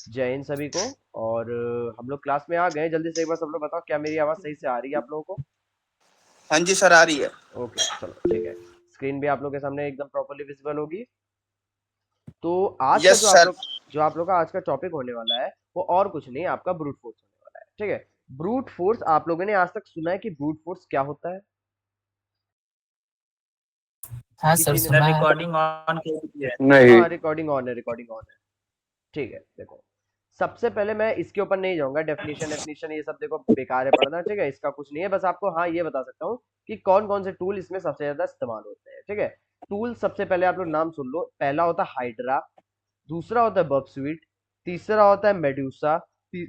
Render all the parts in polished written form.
जय हिंद सभी को। और हम लोग क्लास में आ गए। जल्दी से एक बार सब लोग बताओ, क्या मेरी आवाज़ सही से आ रही है आप लोगों को? हाँ जी सर, आ रही है। ओके, चलो ठीक है। स्क्रीन भी आप लोग के सामने एकदम प्रॉपर्ली विजिबल होगी। तो आज का यस सर। जो आप लोग का आज का टॉपिक होने वाला है, वो और कुछ नहीं, आपका ब्रूट फोर्स होने वाला है। ठीक है। ब्रूट फोर्स, आप लोगों ने आज तक सुना है कि ब्रूट फोर्स क्या होता है? हाँ सर, किसी ने? सुना है। रिकॉर्डिंग ऑन कर दीजिए। नहीं। हाँ, रिकॉर्डिंग ऑन है, रिकॉर्डिंग ऑन है। ठीक है, देखो, सबसे पहले मैं इसके ऊपर नहीं जाऊंगा। डेफिनेशन डेफिनेशन ये सब देखो बेकार है पढ़ना। ठीक है, इसका कुछ नहीं है। बस आपको हाँ ये बता सकता हूँ कि कौन कौन से टूल इसमें सबसे ज्यादा इस्तेमाल होते हैं। ठीक है। टूल सबसे पहले आप लोग नाम सुन लो। पहला होता है हाइड्रा, दूसरा होता है बर्ब स्वीट, तीसरा होता है मेड्यूसा,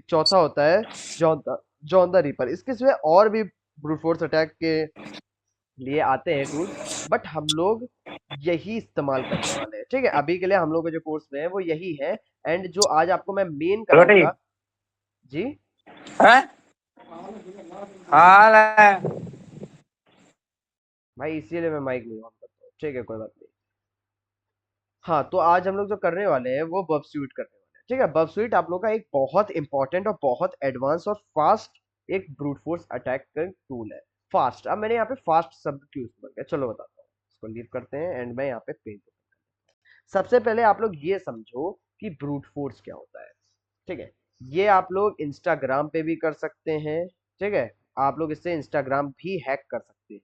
चौथा होता है जॉन जॉन द रीपर। इसके सिवाय और भी ब्रूट फोर्स अटैक के लिए आते हैं टूल्स, बट हम लोग यही इस्तेमाल करने वाले हैं। ठीक है, अभी के लिए हम लोग के जो कोर्स में है वो यही है। एंड जो आज आपको मैं मेन रोटी। कराऊंगा। जी। हैं? हाल है। भाई इसीलिए मैं माइक नहीं ऑन करता हूँ। ठीक है, कोई बात नहीं। हाँ, तो आज हम लोग जो करने वाले हैं वो बर्ब स्वीट करने वाले हैं। ठीक है, बर्ब स्वीट आप लोग का एक बहुत इंपॉर्टेंट और बहुत एडवांस और फास्ट एक ब्रूट फोर्स अटैक का टूल है। फास्ट, अब मैंने यहाँ पे फास्ट शब्द क्यों इस्तेमाल किया, चलो बताता हूँ। इसको लीव करते हैं एंड मैं यहाँ पे पेंट। सबसे पहले आप लोग ये समझो कि ब्रूट फोर्स क्या होता है। ठीक है, ये आप लोग इंस्टाग्राम पे भी कर सकते हैं। ठीक है, आप लोग इससे इंस्टाग्राम भी हैक कर सकते हैं।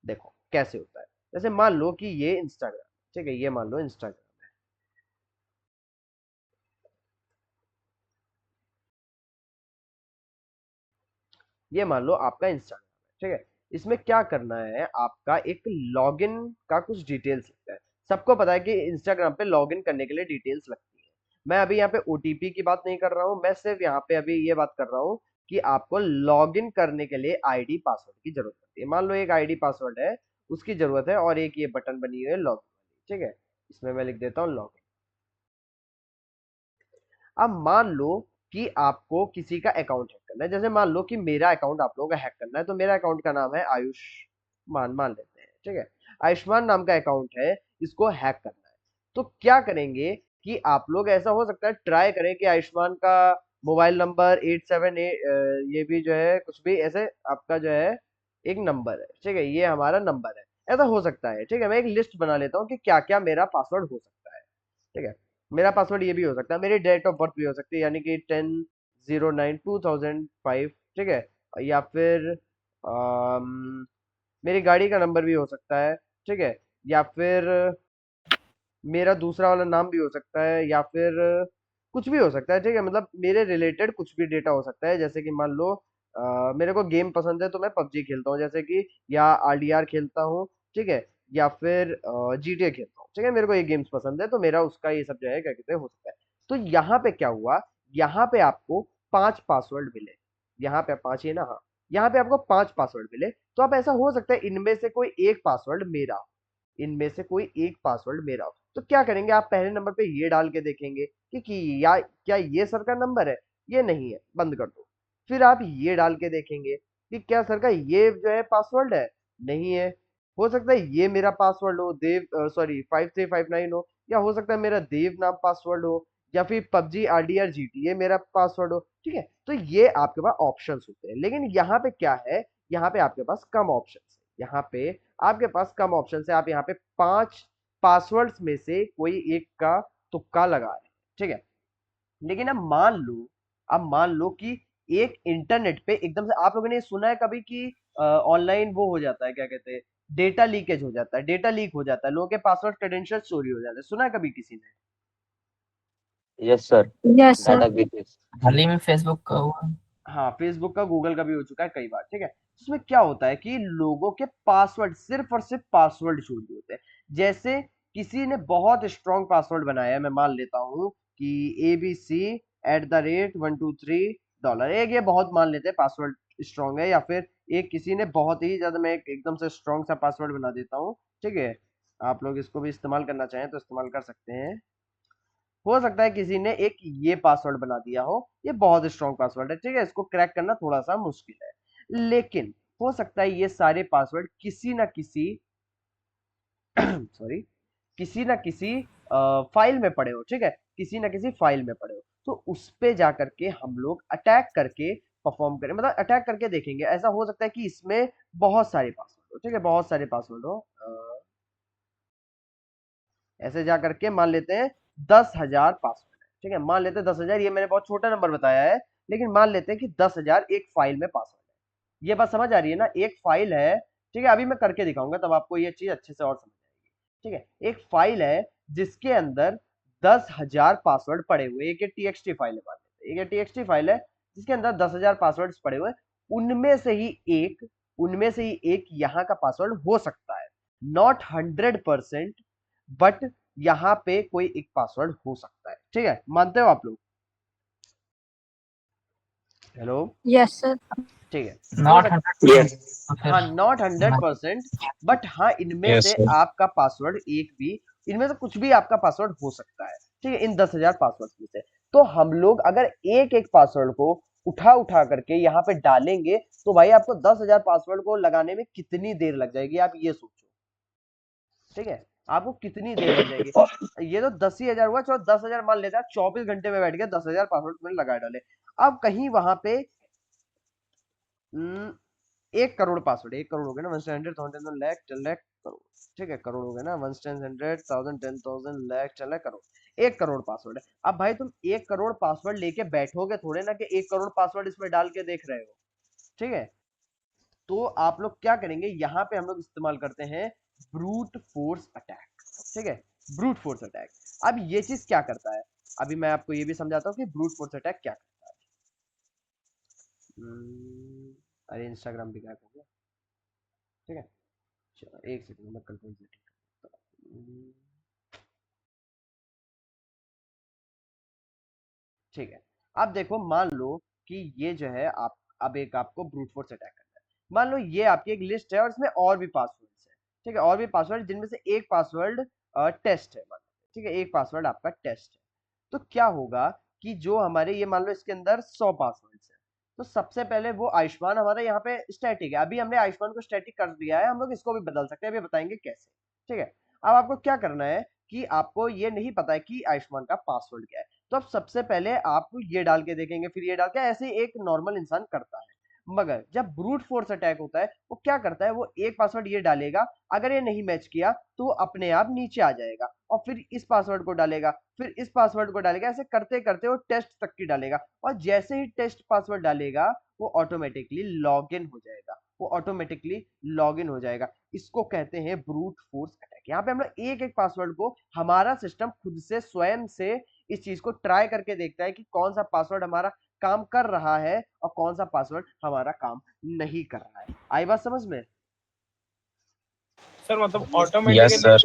देखो कैसे होता है। जैसे मान लो कि ये इंस्टाग्राम, ठीक है, ये मान लो इंस्टाग्राम, ये मान लो आपका इंस्टाग्राम है। ठीक है, इसमें क्या करना है, आपका एक लॉगिन का कुछ डिटेल्स लगता है। सबको पता है कि इंस्टाग्राम पे लॉगिन करने के लिए डिटेल्स लगती है। मैं अभी यहाँ पे ओटीपी की बात नहीं कर रहा हूँ, मैं सिर्फ यहाँ पे अभी ये बात कर रहा हूँ कि आपको लॉगिन करने के लिए आईडी पासवर्ड की जरूरत पड़ती है। मान लो एक आईडी पासवर्ड है, उसकी जरूरत है, और एक ये बटन बनी हुई है लॉगिन वाली। ठीक है, इसमें मैं लिख देता हूँ लॉगिन। अब मान लो कि आपको किसी का अकाउंट हैक करना है। जैसे मान लो कि मेरा अकाउंट आप लोगों का हैक करना है, तो मेरा अकाउंट का नाम है आयुष्मान, मान लेते हैं। ठीक है, आयुष्मान नाम का अकाउंट है, इसको हैक करना है। तो क्या करेंगे कि आप लोग, ऐसा हो सकता है ट्राई करें कि आयुष्मान का मोबाइल नंबर 878, ये भी जो है कुछ भी ऐसे आपका जो है एक नंबर है। ठीक है, ये हमारा नंबर है, ऐसा हो सकता है। ठीक है, मैं एक लिस्ट बना लेता हूँ कि क्या क्या मेरा पासवर्ड हो सकता है। ठीक है, मेरा पासवर्ड ये भी हो सकता है, मेरी डेट ऑफ बर्थ भी हो सकती है, यानी कि 10/09/2005। ठीक है, या फिर मेरी गाड़ी का नंबर भी हो सकता है। ठीक है, या फिर मेरा दूसरा वाला नाम भी हो सकता है, या फिर कुछ भी हो सकता है। ठीक है, मतलब मेरे रिलेटेड कुछ भी डेटा हो सकता है। जैसे कि मान लो मेरे को गेम पसंद है तो मैं पबजी खेलता हूँ, जैसे कि, या आरडीआर खेलता हूँ। ठीक है, या फिर जीटीए खेलता हूँ। ठीक है, मेरे को ये गेम्स पसंद है, तो मेरा उसका ये सब जो है क्या कहते हैं हो सकता है। तो यहाँ पे क्या हुआ, यहाँ पे आपको 5 पासवर्ड मिले। यहाँ पे 5 ही है ना, हाँ। यहाँ पे आपको 5 पासवर्ड मिले, तो अब ऐसा हो सकता है इनमें से कोई एक पासवर्ड मेरा हो, इनमें से कोई एक पासवर्ड मेरा हो। तो क्या करेंगे, आप पहले नंबर पे ये डाल के देखेंगे कि या क्या ये सर का नंबर है, ये नहीं है, बंद कर दो। फिर आप ये डाल के देखेंगे कि क्या सर का ये जो है पासवर्ड है, नहीं है। हो सकता है ये मेरा पासवर्ड हो, देव, सॉरी 5359 हो, या हो सकता है मेरा देव नाम पासवर्ड हो, या फिर पबजी आरडीआर जीटी ये मेरा पासवर्ड हो। ठीक है, तो ये आपके पास ऑप्शंस होते हैं। लेकिन यहाँ पे क्या है, यहाँ पे आपके पास कम ऑप्शंस है। यहाँ पे आपके पास कम ऑप्शन है। आप यहाँ पे 5 पासवर्ड्स में से कोई एक का तुक्का लगा रहे हैं। ठीक है, लेकिन अब मान लो कि एक इंटरनेट पे एकदम से, आप लोगों ने सुना है कभी कि ऑनलाइन वो हो जाता है, क्या कहते हैं, डेटा लीकेज हो जाता है, डेटा लीक हो जाता है, लोगों के पासवर्ड क्रेडेंशियल चोरी हो जाते हैं, सुना है कभी किसी ने? Yes sir. Yes sir. Data breaches. हाल ही में फेसबुक का हुआ। हाँ, फेसबुक का, गूगल का भी हो चुका है कई बार। ठीक है, इसमें क्या होता है कि लोगों के पासवर्ड, सिर्फ और सिर्फ पासवर्ड चोरी होते हैं। जैसे किसी ने बहुत स्ट्रॉन्ग पासवर्ड बनाया है, मैं मान लेता हूँ कि ABC@123 $, एक ये बहुत मान लेते हैं पासवर्ड स्ट्रॉन्ग है, या फिर एक किसी ने बहुत ही ज्यादा, मैं एकदम से स्ट्रॉन्ग सा पासवर्ड बना देता हूँ। ठीक है, आप लोग इसको भी इस्तेमाल करना चाहें तो इस्तेमाल कर सकते हैं। हो सकता है किसी ने एक ये पासवर्ड बना दिया हो, ये बहुत स्ट्रॉन्ग पासवर्ड है। ठीक है, इसको क्रैक करना थोड़ा सा मुश्किल है, लेकिन हो सकता है ये सारे पासवर्ड किसी ना किसी सॉरी, किसी ना किसी फाइल में पड़े हो। ठीक है, किसी ना किसी फाइल में पड़े हो। तो उस पे जा करके हम लोग अटैक करके परफॉर्म करें, मतलब अटैक करके देखेंगे। ऐसा हो सकता है कि इसमें बहुत सारे पासवर्ड हो, ठीक है, बहुत सारे पासवर्ड हो। ऐसे जा करके मान लेते हैं 10,000 पासवर्ड है, ठीक है, मान लेते हैं 10,000, ये मैंने बहुत छोटा नंबर बताया है, लेकिन मान लेते हैं कि 10,000 एक फाइल में पासवर्ड है। ये बात समझ आ रही है ना, एक फाइल है, ठीक है, अभी मैं करके दिखाऊंगा तब आपको ये चीज अच्छे से और समझ आएगी। ठीक है, एक फाइल है जिसके अंदर 10,000 पासवर्ड पड़े हुए, एक टीएक्सटी फाइल है, मान लेते हैं एक टीएक्सटी फाइल है जिसके अंदर 10,000 पासवर्ड पड़े हुए, उनमें से ही एक यहाँ का पासवर्ड हो सकता है, नॉट 100%, बट यहाँ पे कोई एक पासवर्ड हो सकता है। ठीक है, मानते हो आप लोग? Hello, yes sir. ठीक है, नॉट हो सकता 100%। हाँ, नॉट 100%, बट हाँ इनमें Yes, से sir. आपका पासवर्ड एक भी, इनमें से कुछ भी आपका पासवर्ड हो सकता है, ठीक है, इन 10,000 पासवर्ड में से। तो हम लोग अगर एक एक पासवर्ड को उठा उठा करके यहाँ पे डालेंगे तो भाई आपको 10,000 पासवर्ड को लगाने में कितनी देर लग जाएगी, आप ये सोचो। ठीक है, आपको कितनी देर लग जाएगी? ये तो 10,000 हुआ, चलो 10,000 मान लेते हैं, 24 घंटे में बैठ गया 10,000 पासवर्ड मैंने लगा डाले। अब कहीं वहां पे 1 करोड़ पासवर्ड, 1 करोड़ हो गए ना, 100,000, लाख, 10 लाख, करोड़, ठीक है, करोड़ हो गए ना, 100,000, 10,000, लाख, 10 लाख, करोड़, 1 करोड़ पासवर्ड है। अब भाई तुम 1 करोड़ पासवर्ड लेके बैठोगे थोड़े ना कि 1 करोड़ पासवर्ड इसमें डाल के देख रहे हो। ठीक है, तो आप लोग क्या करेंगे, यहाँ पे हम लोग इस्तेमाल करते हैं ब्रूट फोर्स अटैक। ठीक है, ब्रूट फोर्स अटैक। अब ये चीज क्या करता है, अभी मैं आपको ये भी समझाता हूँ कि ब्रूट फोर्स अटैक क्या करता है। अरे इंस्टाग्राम भी गायब हो गया। ठीक है, चलो एक सेकंड में कंट्रोल सेटिंग करता हूँ। ठीक है, अब देखो, मान लो कि ये जो है आप, अब एक आपको ब्रूट फोर्स अटैक करना है। मान लो ये आपकी एक लिस्ट है और इसमें और भी पासवर्ड्स है, ठीक है, और भी पासवर्ड, जिनमें से एक पासवर्ड टेस्ट है, मान लो, ठीक है, एक पासवर्ड आपका टेस्ट है। तो क्या होगा कि जो हमारे, ये मान लो इसके अंदर 100 पासवर्ड्स है, तो सबसे पहले वो आयुष्मान हमारा यहाँ पे स्टैटिक है, अभी हमने आयुष्मान को स्टैटिक कर दिया है, हम लोग इसको भी बदल सकते हैं, अभी बताएंगे कैसे। ठीक है, अब आपको क्या करना है कि आपको ये नहीं पता है कि आयुष्मान का पासवर्ड क्या है, तो अब सबसे पहले आप ये डाल के देखेंगे, फिर ये डाल के, ऐसे ही एक नॉर्मल इंसान करता है। मगर जब ब्रूट फोर्स अटैक होता है, वो क्या करता है, वो एक पासवर्ड ये डालेगा, अगर ये नहीं मैच किया तो वो अपने आप नीचे आ जाएगा, और फिर इस पासवर्ड को डालेगा, फिर इस पासवर्ड को डालेगा, ऐसे करते करते वो टेस्ट तक की डालेगा, और जैसे ही टेस्ट पासवर्ड डालेगा वो ऑटोमेटिकली लॉग इन हो जाएगा, वो ऑटोमेटिकली लॉग इन हो जाएगा। इसको कहते हैं ब्रूट फोर्स अटैक। यहाँ पे हम लोग एक एक पासवर्ड को, हमारा सिस्टम खुद से स्वयं से इस चीज को ट्राई करके देखता है कि कौन सा पासवर्ड हमारा काम कर रहा है और कौन सा पासवर्ड हमारा काम नहीं कर रहा है। आई बात समझ में? सर मतलब Yes, sir.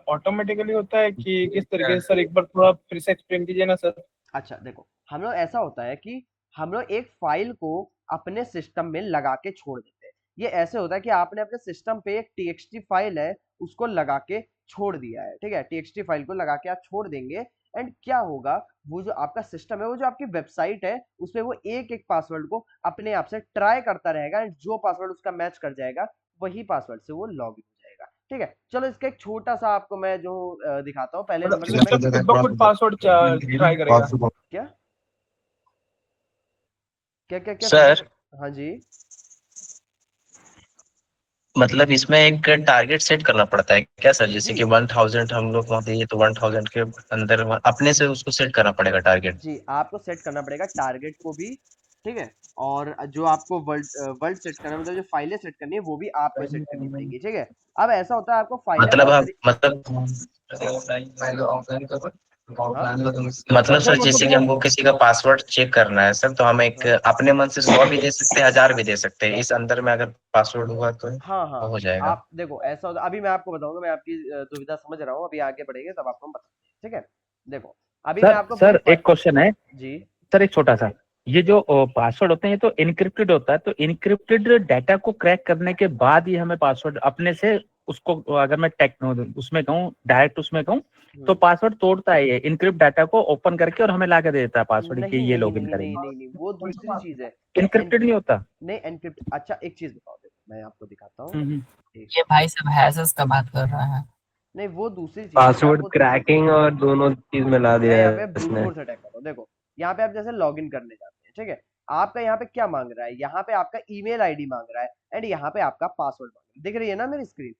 ऑटोमेटिकली होता है कि किस तरीके से? सर एक बार थोड़ा फिर से एक्सप्लेन कीजिए ना सर। अच्छा देखो, हम लोग, ऐसा होता है कि हम लोग एक फाइल को अपने सिस्टम में लगा के छोड़ देते हैं। ये ऐसे होता है कि आपने अपने सिस्टम पे एक टीएक्सटी फाइल है उसको लगा के छोड़ दिया है, ठीक है, टीएक्सटी फाइल को लगा के आप छोड़ देंगे, एंड क्या होगा, वो जो आपका सिस्टम है, वो जो आपकी वेबसाइट है, उसमें वो एक एक पासवर्ड को अपने आप से ट्राई करता रहेगा, एंड जो पासवर्ड उसका मैच कर जाएगा वही पासवर्ड से वो लॉग इन हो जाएगा। ठीक है, चलो इसका एक छोटा सा आपको मैं जो दिखाता हूँ, पहले नंबर पे मैं खुद पासवर्ड ट्राई करेगा क्या क्या क्या क्या सर हाँ जी, मतलब इसमें एक टारगेट सेट करना पड़ता है क्या सर? जैसे जी कि 1000 हम लोग वहाँ दिए तो 1000 के अंदर अपने से उसको सेट करना पड़ेगा टारगेट। जी, आपको सेट करना पड़ेगा टारगेट को भी, ठीक है, और जो आपको वर्ल्ड सेट करना, मतलब जो फाइलें सेट करनी है वो भी आपको सेट करनी पड़ेगी। ठीक है, अब ऐसा होता है, आपको फाइलें मतलब बहुत हम हाँ मतलब सर जैसे कि हमको किसी का पासवर्ड चेक करना है सर, तो हम एक अपने मन से 100 भी दे सकते हैं, 1000 भी दे सकते हैं, इस अंदर में अगर पासवर्ड हुआ तो हाँ हाँ, हो जाएगा। आप देखो, ऐसा होता, अभी मैं आपको बताऊंगा, मैं आपकी दुविधा समझ रहा हूँ, अभी आगे बढ़ेंगे तब आपको हम बताएंगे। ठीक है, देखो अभी मैं आपको सर एक क्वेश्चन है जी, सर, एक छोटा सा। ये जो पासवर्ड होते हैं ये तो इनक्रिप्टेड होता है, तो इनक्रिप्टेड डाटा को क्रैक करने के बाद ही हमें पासवर्ड अपने से, उसको अगर मैं टेक उसमें कहूँ, डायरेक्ट उसमें कहूँ, तो पासवर्ड तोड़ता है ये इनक्रिप्ट डाटा को ओपन करके और हमें ला के दे देता है पासवर्ड कि नहीं ये नहीं लॉगिन नहीं नहीं करेंगे। नहीं नहीं, वो दूसरी चीज है। इनक्रिप्टेड नहीं होता? नहीं एनक्रिप्ट, अच्छा एक चीज बताओ, देखो मैं आपको दिखाता हूँ, ये भाई सब हैशेस का बात कर रहा है। नहीं वो दूसरी चीज है, पासवर्ड क्रैकिंग और दोनों चीज मिला मैं दिया यहाँ है पे ब्रूट इसने। फोर्स अटैक कर रहा हूँ। देखो यहाँ पे आप जैसे लॉगिन करने जाते हैं, ठीक है, आपका यहाँ पे क्या मांग रहा है, यहाँ पे आपका ईमेल आईडी मांग रहा है एंड यहाँ पे आपका पासवर्ड मांग रहा है, दिख रही है ना मेरी स्क्रीन?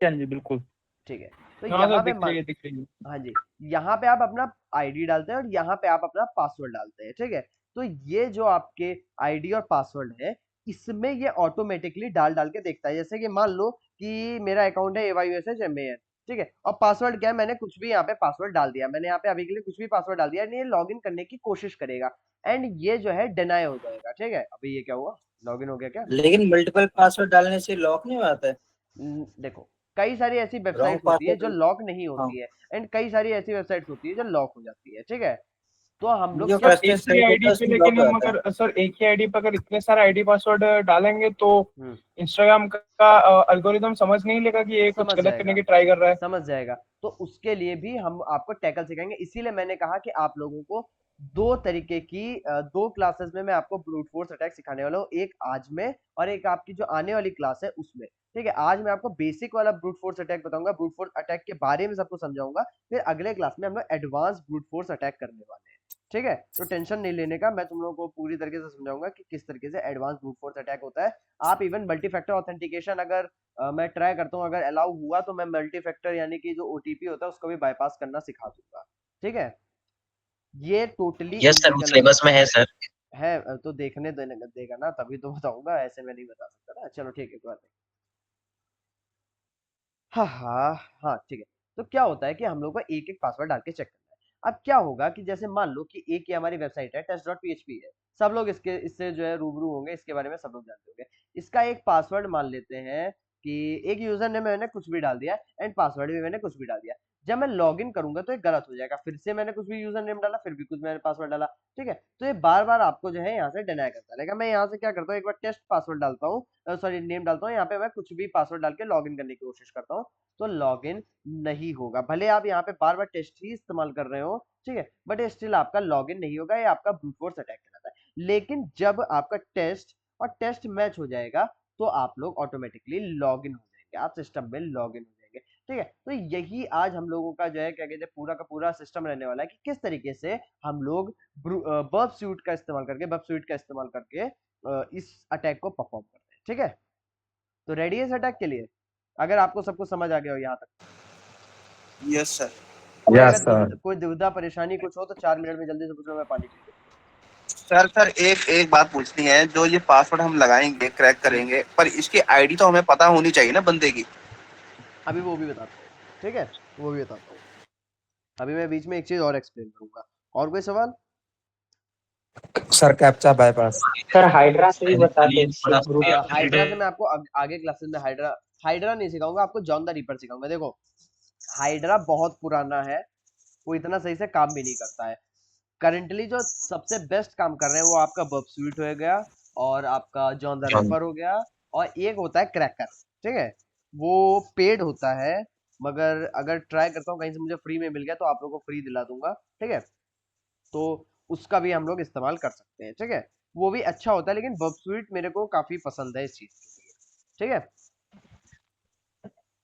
हाँ जी बिल्कुल। ठीक है, तो हाँ यहाँ सर पे दिख रही है, दिख रही है। हाँ जी, यहाँ पे आप अपना आईडी डालते हैं और यहाँ पे आप अपना पासवर्ड डालते हैं, ठीक है, तो ये जो आपके आईडी और पासवर्ड है, इसमें ये ऑटोमेटिकली डाल डाल के देखता है। जैसे कि मान लो कि मेरा अकाउंट है AYUSHMAN, ठीक है, और पासवर्ड क्या है, मैंने कुछ भी यहाँ पे पासवर्ड डाल दिया, मैंने यहाँ पे अभी के लिए कुछ भी पासवर्ड डाल दिया, ये लॉग इन करने की कोशिश करेगा एंड ये जो है डिनाई हो जाएगा, ठीक है। अभी ये क्या हुआ, लॉग इन हो गया क्या? लेकिन मल्टीपल पासवर्ड डालने से लॉक नहीं आता है। देखो, कई सारी ऐसी रॉन्ग वेबसाइट्स होती है जो पासवर्ड। लॉक नहीं हाँ, होती है एंड कई सारी ऐसी वेबसाइट्स होती है जो लॉक हो जाती है, ठीक है, तो हम लोग जो क्या सर फर्स्ट एक ही साइट आईडी होता है पे, उसमें लेकिन लॉक हो हम जाता है। अगर सर एक ही आईडी पे अगर इतने सारे आईडी पासवर्ड डालेंगे तो हम्म, इंस्टाग्राम का अल्गोरिदम समझ नहीं लेगा कि ये कुछ समझ गलत करने जाएगा, की ट्राई कर रहा है। समझ जाएगा, तो उसके लिए भी हम आपको टैकल सिखाएंगे। इसीलिए मैंने कहा कि आप लोगों को दो तरीके की दो क्लासेस में मैं आपको ब्रूट फोर्स अटैक सिखाने वाला हूँ, एक आज में और एक आपकी जो आने वाली क्लास है उसमें, ठीक है। आज मैं आपको बेसिक वाला ब्रूट फोर्स अटैक बताऊंगा, ब्रूट फोर्स अटैक के बारे में सबको समझाऊंगा, फिर अगले क्लास में हम लोग एडवांस ब्रूट फोर्स अटैक करने वाले हैं, ठीक है। तो टेंशन नहीं लेने का, मैं तुम लोगों को पूरी तरीके से समझाऊंगा कि किस तरीके से एडवांस ब्रूट फोर्स अटैक होता है। आप इवन मल्टी फैक्टर ऑथेंटिकेशन अगर मैं ट्राई करता हूँ, अगर अलाउ हुआ तो मैं मल्टी फैक्टर यानी कि जो ओटीपी होता है उसको भी बाईपास करना सिखा दूंगा, ठीक है। ये टोटली यस सर, वो इलीगल सिलेबस में है सर। है, तो देखने देने देगा ना तभी तो बताऊंगा, ऐसे मैं नहीं बता सकता ना। चलो ठीक है, कोई बात नहीं। हाँ हाँ हाँ, ठीक है। तो क्या होता है कि हम लोग को एक एक पासवर्ड डाल के चेक करना है। अब क्या होगा कि जैसे मान लो कि एक ही हमारी वेबसाइट है test.php है, सब लोग इसके इससे जो है रूबरू होंगे, इसके बारे में सब लोग जानते होंगे। इसका एक पासवर्ड मान लेते हैं कि एक यूजर ने मैंने कुछ भी डाल दिया एंड पासवर्ड भी मैंने कुछ भी डाल दिया। जब मैं लॉग इन करूंगा तो ये गलत हो जाएगा, फिर से मैंने कुछ भी यूजर नेम डाला, फिर भी कुछ मैंने पासवर्ड डाला, ठीक है। तो ये बार बार आपको जो है यहाँ से डिनाई करता रहेगा। मैं यहाँ से क्या करता हूँ, एक बार टेस्ट पासवर्ड डालता हूँ, सॉरी नेम डालता हूँ, यहाँ पे मैं कुछ भी पासवर्ड डाल के लॉग इन करने की कोशिश करता हूँ, तो लॉगिन नहीं होगा। भले आप यहाँ पे बार बार टेस्ट ही इस्तेमाल कर रहे हो, ठीक है, बट स्टिल आपका लॉगिन नहीं होगा, ये आपका ब्रूट फोर्स अटैक कहलाता है। लेकिन जब आपका टेस्ट और टेस्ट मैच हो जाएगा तो आप लोग ऑटोमेटिकली लॉगिन हो जाएंगे, आप सिस्टम में लॉगिन हो जाएंगे, ठीक है। तो यही आज हम लोगों का जो है क्या कहते हैं पूरा का पूरा सिस्टम रहने वाला है कि किस तरीके से हम लोग बर्ब स्यूट का इस्तेमाल करके, बर्ब स्यूट का इस्तेमाल करके इस अटैक को परफॉर्म करते हैं, ठीक है। तो रेडी है इस अटैक के लिए, अगर आपको सब कुछ समझ आ गया हो यहाँ तक? Yes sir. कोई यस अगर सर। कोई दुविधा परेशानी कुछ हो तो 4 मिनट में जल्दी से पूछ लो, मैं पानी पी लूं। सर एक एक बात पूछनी है, जो ये पासवर्ड हम लगाएंगे क्रैक करेंगे, पर इसकी आईडी तो हमें पता होनी चाहिए ना बंदे की। अभी वो भी बताता हूँ, ठीक है, वो भी बताता हूँ। अभी मैं बीच में एक चीज और एक्सप्लेन करूंगा। और कोई सवाल? Sir captcha bypass. Sir hydra से भी बताते हैं ब्रूट। हाइड्रा से मैं आपको आगे क्लासेस में हाइड्रा हाइड्रा नहीं सिखाऊंगा आपको, जॉन द रीपर सिखाऊंगा। देखो, हाइड्रा बहुत पुराना है, वो इतना सही से काम भी नहीं करता है। करंटली जो सबसे बेस्ट काम कर रहे हैं वो आपका बर्ब स्वीट हो गया और आपका जॉन द रैपर हो गया, और एक होता है क्रैकर, ठीक है, वो पेड होता है, मगर अगर ट्राई करता हूँ कहीं से मुझे फ्री में मिल गया तो आप लोगों को फ्री दिला दूंगा, ठीक है। तो उसका भी हम लोग इस्तेमाल कर सकते हैं, ठीक है, वो भी अच्छा होता है, लेकिन बर्ब स्वीट मेरे को काफी पसंद है इस चीज के लिए, ठीक है।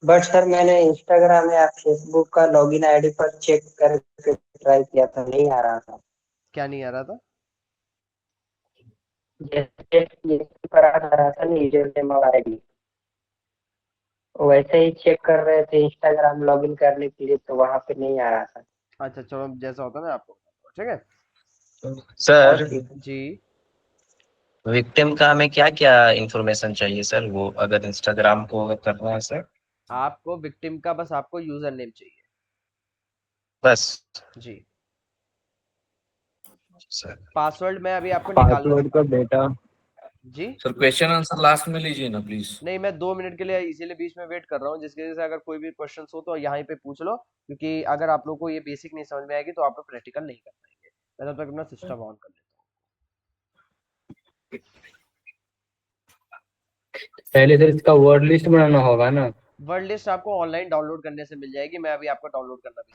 बट सर मैंने इंस्टाग्राम या फेसबुक का लॉगिन आईडी पर चेक करके ट्राई किया था, नहीं आ रहा था। क्या नहीं आ रहा था? जैसे ये पर आ रहा था ना यूजर नेम और आईडी, वैसे ही चेक कर रहे थे इंस्टाग्राम लॉगिन करने के लिए, तो वहां पे नहीं आ रहा था। अच्छा चलो, जैसा होता है मैं आपको बताता हूँ, ठीक है। सर जी, विक्टिम का हमें क्या क्या इंफॉर्मेशन चाहिए सर, वो अगर इंस्टाग्राम को अगर करना है सर? आपको विक्टिम का बस आपको यूजर नेम चाहिए, बस जी। सर। पासवर्ड मैं अभी आपको निकालना पासवर्ड का डेटा। जी। सर क्वेश्चन आंसर लास्ट में लीजिए ना प्लीज। नहीं, मैं 2 मिनट के लिए इसीलिए बीच में वेट कर रहा हूँ, जिसकी वजह से अगर कोई भी क्वेश्चन हो तो यहाँ पे पूछ लो, क्योंकि अगर आप लोग को ये बेसिक नहीं समझ में आएगी तो आप लोग प्रैक्टिकल नहीं कर पाएंगे। मैं तब तक अपना सिस्टम ऑन कर लेता पहले सर इसका वर्ड लिस्ट बनाना होगा ना। हूँ। वर्ड लिस्ट आपको ऑनलाइन डाउनलोड करने से मिल जाएगी, मैं अभी आपको डाउनलोड करना भी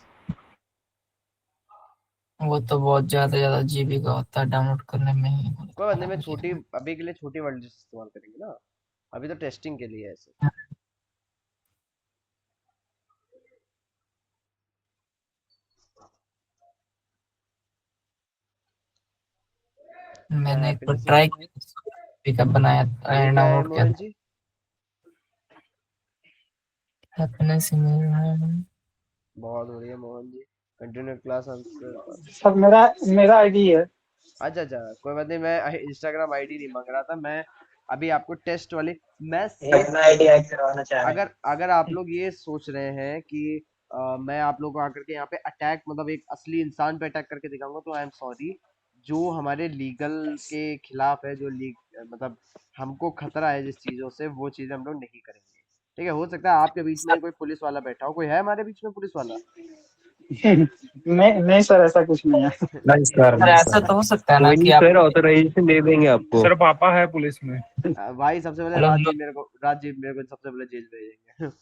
वो तो बहुत ज्यादा जीबी का होता है, डाउनलोड करने में ही कोई बात नहीं, मैं खराब हो छोटी जाएगा। अभी के लिए छोटी वर्ड लिस्ट इस्तेमाल करेंगे ना, अभी तो टेस्टिंग के लिए है ऐसे। मैंने एक बार हैप्पीनेस ट्राई किया, पिकअप बनाया, ये क्या है डाउनलोड किया मोहन था। जी? हैप्पीनेस ईमेल है। बहुत बढ़िया Mohan ji. Continue class answer. Sir मेरा मेरा आईडी है। अच्छा अच्छा, कोई बात नहीं, मैं इंस्टाग्राम आईडी नहीं मांग रहा था मैं। अभी आपको टेस्ट वाली, मैं ये सिर्फ अपना आईडी देखो, हैक करवाना चाह रहे हैं। अगर अगर आप लोग ये सोच रहे हैं कि मैं आप लोगों को आकर के यहाँ पे अटैक, मतलब एक असली इंसान पे अटैक करके दिखाऊंगा, तो आई एम सॉरी। जो हमारे लीगल के खिलाफ है, जो मतलब हमको खतरा है जिस चीजों से, वो चीजें हम लोग नहीं करेंगे। ठीक है, हो सकता है आपके बीच में कोई पुलिस वाला बैठा हो। कोई है हमारे बीच में पुलिस वाला? नहीं नहीं सर, ऐसा कुछ नहीं है। नहीं सर, सर नहीं ऐसा सर। तो हो सकता है ना कोई कि नहीं आप। सर, ऑथराइजेशन दे देंगे आपको। सर पापा है पुलिस में। भाई सबसे पहले हेलो हेलो राजीव मेरे को सबसे पहले जेल भेजेंगे।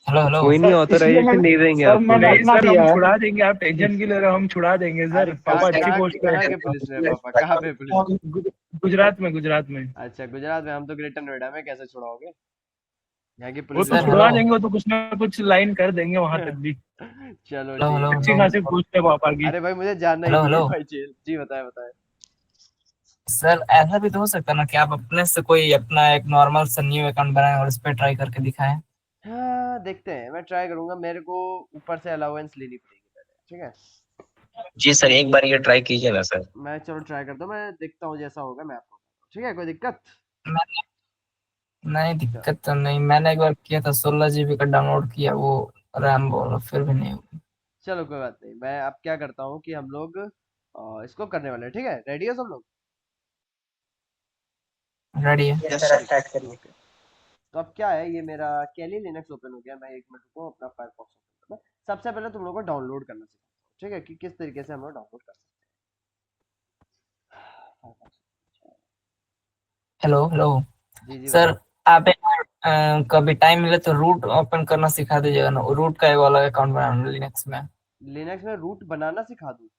Hello hello. कोई नहीं, सर इसलिए ऑथराइजेशन मैंने दे देंगे सर आपको। मैंने नहीं अपना सर, हम दिया है। छुड़ा देंगे, आप टेंशन क्यों ले रहे हो, हम छुड़ा देंगे अरे सर, पापा अच्छी पोस्ट पे कहाँ है। के पुलिस में है पापा? कहाँ पे पुलिस में? गुजरात में, गुजरात में। अच्छा गुजरात में, हम तो ग्रेटर नोएडा में, कैसे छुड़ाओगे? यहाँ की वो पुलिस तो सर इतनी। हेलो छुड़ा देंगे, वो तो कुछ ना कुछ लाइन कर देंगे वहां तक भी। चलो हेलो ठीक हेलो है। अच्छी हेलो खासी पोस्ट है पापा की। अरे भाई मुझे जानना ही हेलो नहीं है हेलो। भाई जेल। जी बताए बताए। सर ऐसा भी तो हो सकता है ना कि आप अपने से कोई अपना एक नॉर्मल सा न्यू अकाउंट बनाएं और इस पे ट्राई करके दिखाएं। हाँ देखते हैं, मैं ट्राई करूंगा। मेरे को ऊपर से अलाउंस लेनी पड़ेगी पहले, ठीक है? जी सर, एक बार ये ट्राई कीजिए ना सर। मैं चलो ट्राई करता हूँ, मैं देखता हूँ जैसा होगा मैं आपको बताता हूँ। ठीक है, कोई दिक्कत? नहीं च- दिक्कत तो नहीं, मैंने एक बार किया था, 16 GB का डाउनलोड किया, वो रैम बोला फिर भी नहीं हुआ। चलो कोई बात नहीं, मैं अब क्या करता हूँ कि हम लोग इसको करने वाले हैं। ठीक है, रेडी है सब लोग? रेडी है। ये यस सर सर। स्टार्ट करिए। ओके। तो अब क्या है, ये मेरा कैली लिनक्स ओपन हो गया। मैं एक मिनट को अपना फायरफॉक्स ओपन करना। सबसे पहले तुम लोगों को डाउनलोड करना सीखा, ठीक है, कि किस तरीके से हम लोग डाउनलोड कर सकते हैं Firefox। Hello hello. जी जी सर बताओ। आप एक बार कभी टाइम मिले तो रूट ओपन करना सिखा दीजिएगा ना, रूट का एक अलग अकाउंट बनाना लिनक्स में। लिनक्स में रूट बनाना सिखा दूँ?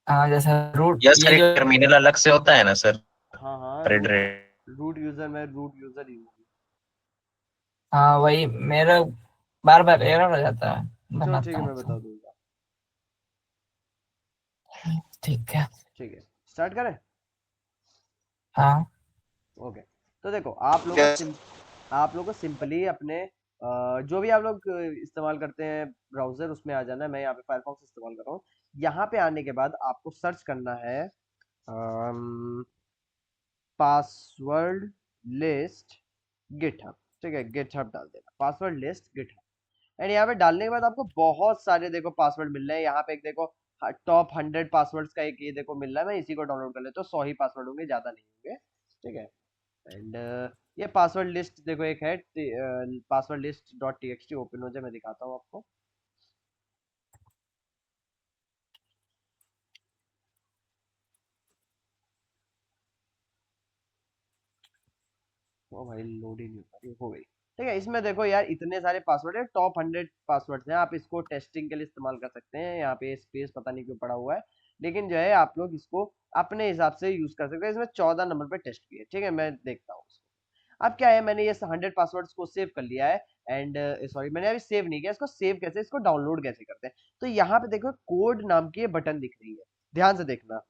हाँ जैसे रूट यस ये सर, एक जो। टर्मिनल अलग से होता है ना सर। हाँ हाँ, red root. Red. Root user में रूट यूजर यूज। हाँ वही मेरा बार बार एरर हो जाता है, चलो ठीक बनाता है, हूँ मैं तो। बता दूंगा। ठीक है। ठीक है, स्टार्ट करें? हाँ ओके। तो देखो आप लोग को यस। आप लोग को सिंपली अपने जो भी आप लोग इस्तेमाल करते हैं ब्राउजर, उसमें आ जाना है। मैं यहाँ पे फायरफॉक्स इस्तेमाल कर रहा हूँ। यहाँ पे आने के बाद आपको सर्च करना है पासवर्ड लिस्ट गिटहब। ठीक है, गिटहब डाल देना, पासवर्ड लिस्ट गिटहब। एंड यहाँ पे डालने के बाद आपको बहुत सारे देखो पासवर्ड मिल रहे हैं। यहाँ पे एक देखो टॉप 100 पासवर्ड्स का एक ये देखो मिल रहा है। मैं इसी को डाउनलोड कर लेता हूँ। 100 ही पासवर्ड होंगे, ज्यादा नहीं होंगे। ठीक है। एंड ये पासवर्ड लिस्ट देखो एक है, password list dot TXT open हो जाए, मैं दिखाता हूँ आपको। ओ भाई लोड ही नहीं हो पा रही, हो गई। ठीक है, इसमें देखो यार इतने सारे पासवर्ड है, टॉप 100 पासवर्ड हैं। आप इसको टेस्टिंग के लिए इस्तेमाल कर सकते हैं। यहाँ पे स्पेस पता नहीं क्यों पड़ा हुआ है, लेकिन जो है आप लोग इसको अपने हिसाब से यूज कर सकते हैं। इसमें 14 नंबर पे टेस्ट भी है। ठीक है, मैं देखता हूँ उसको। अब क्या है, मैंने ये 100 पासवर्ड्स को सेव कर लिया है। एंड सॉरी, मैंने अभी सेव नहीं किया। इसको सेव कैसे, इसको डाउनलोड कैसे करते हैं? तो यहाँ पे देखो कोड नाम की ये बटन दिख रही है, ध्यान से देखना।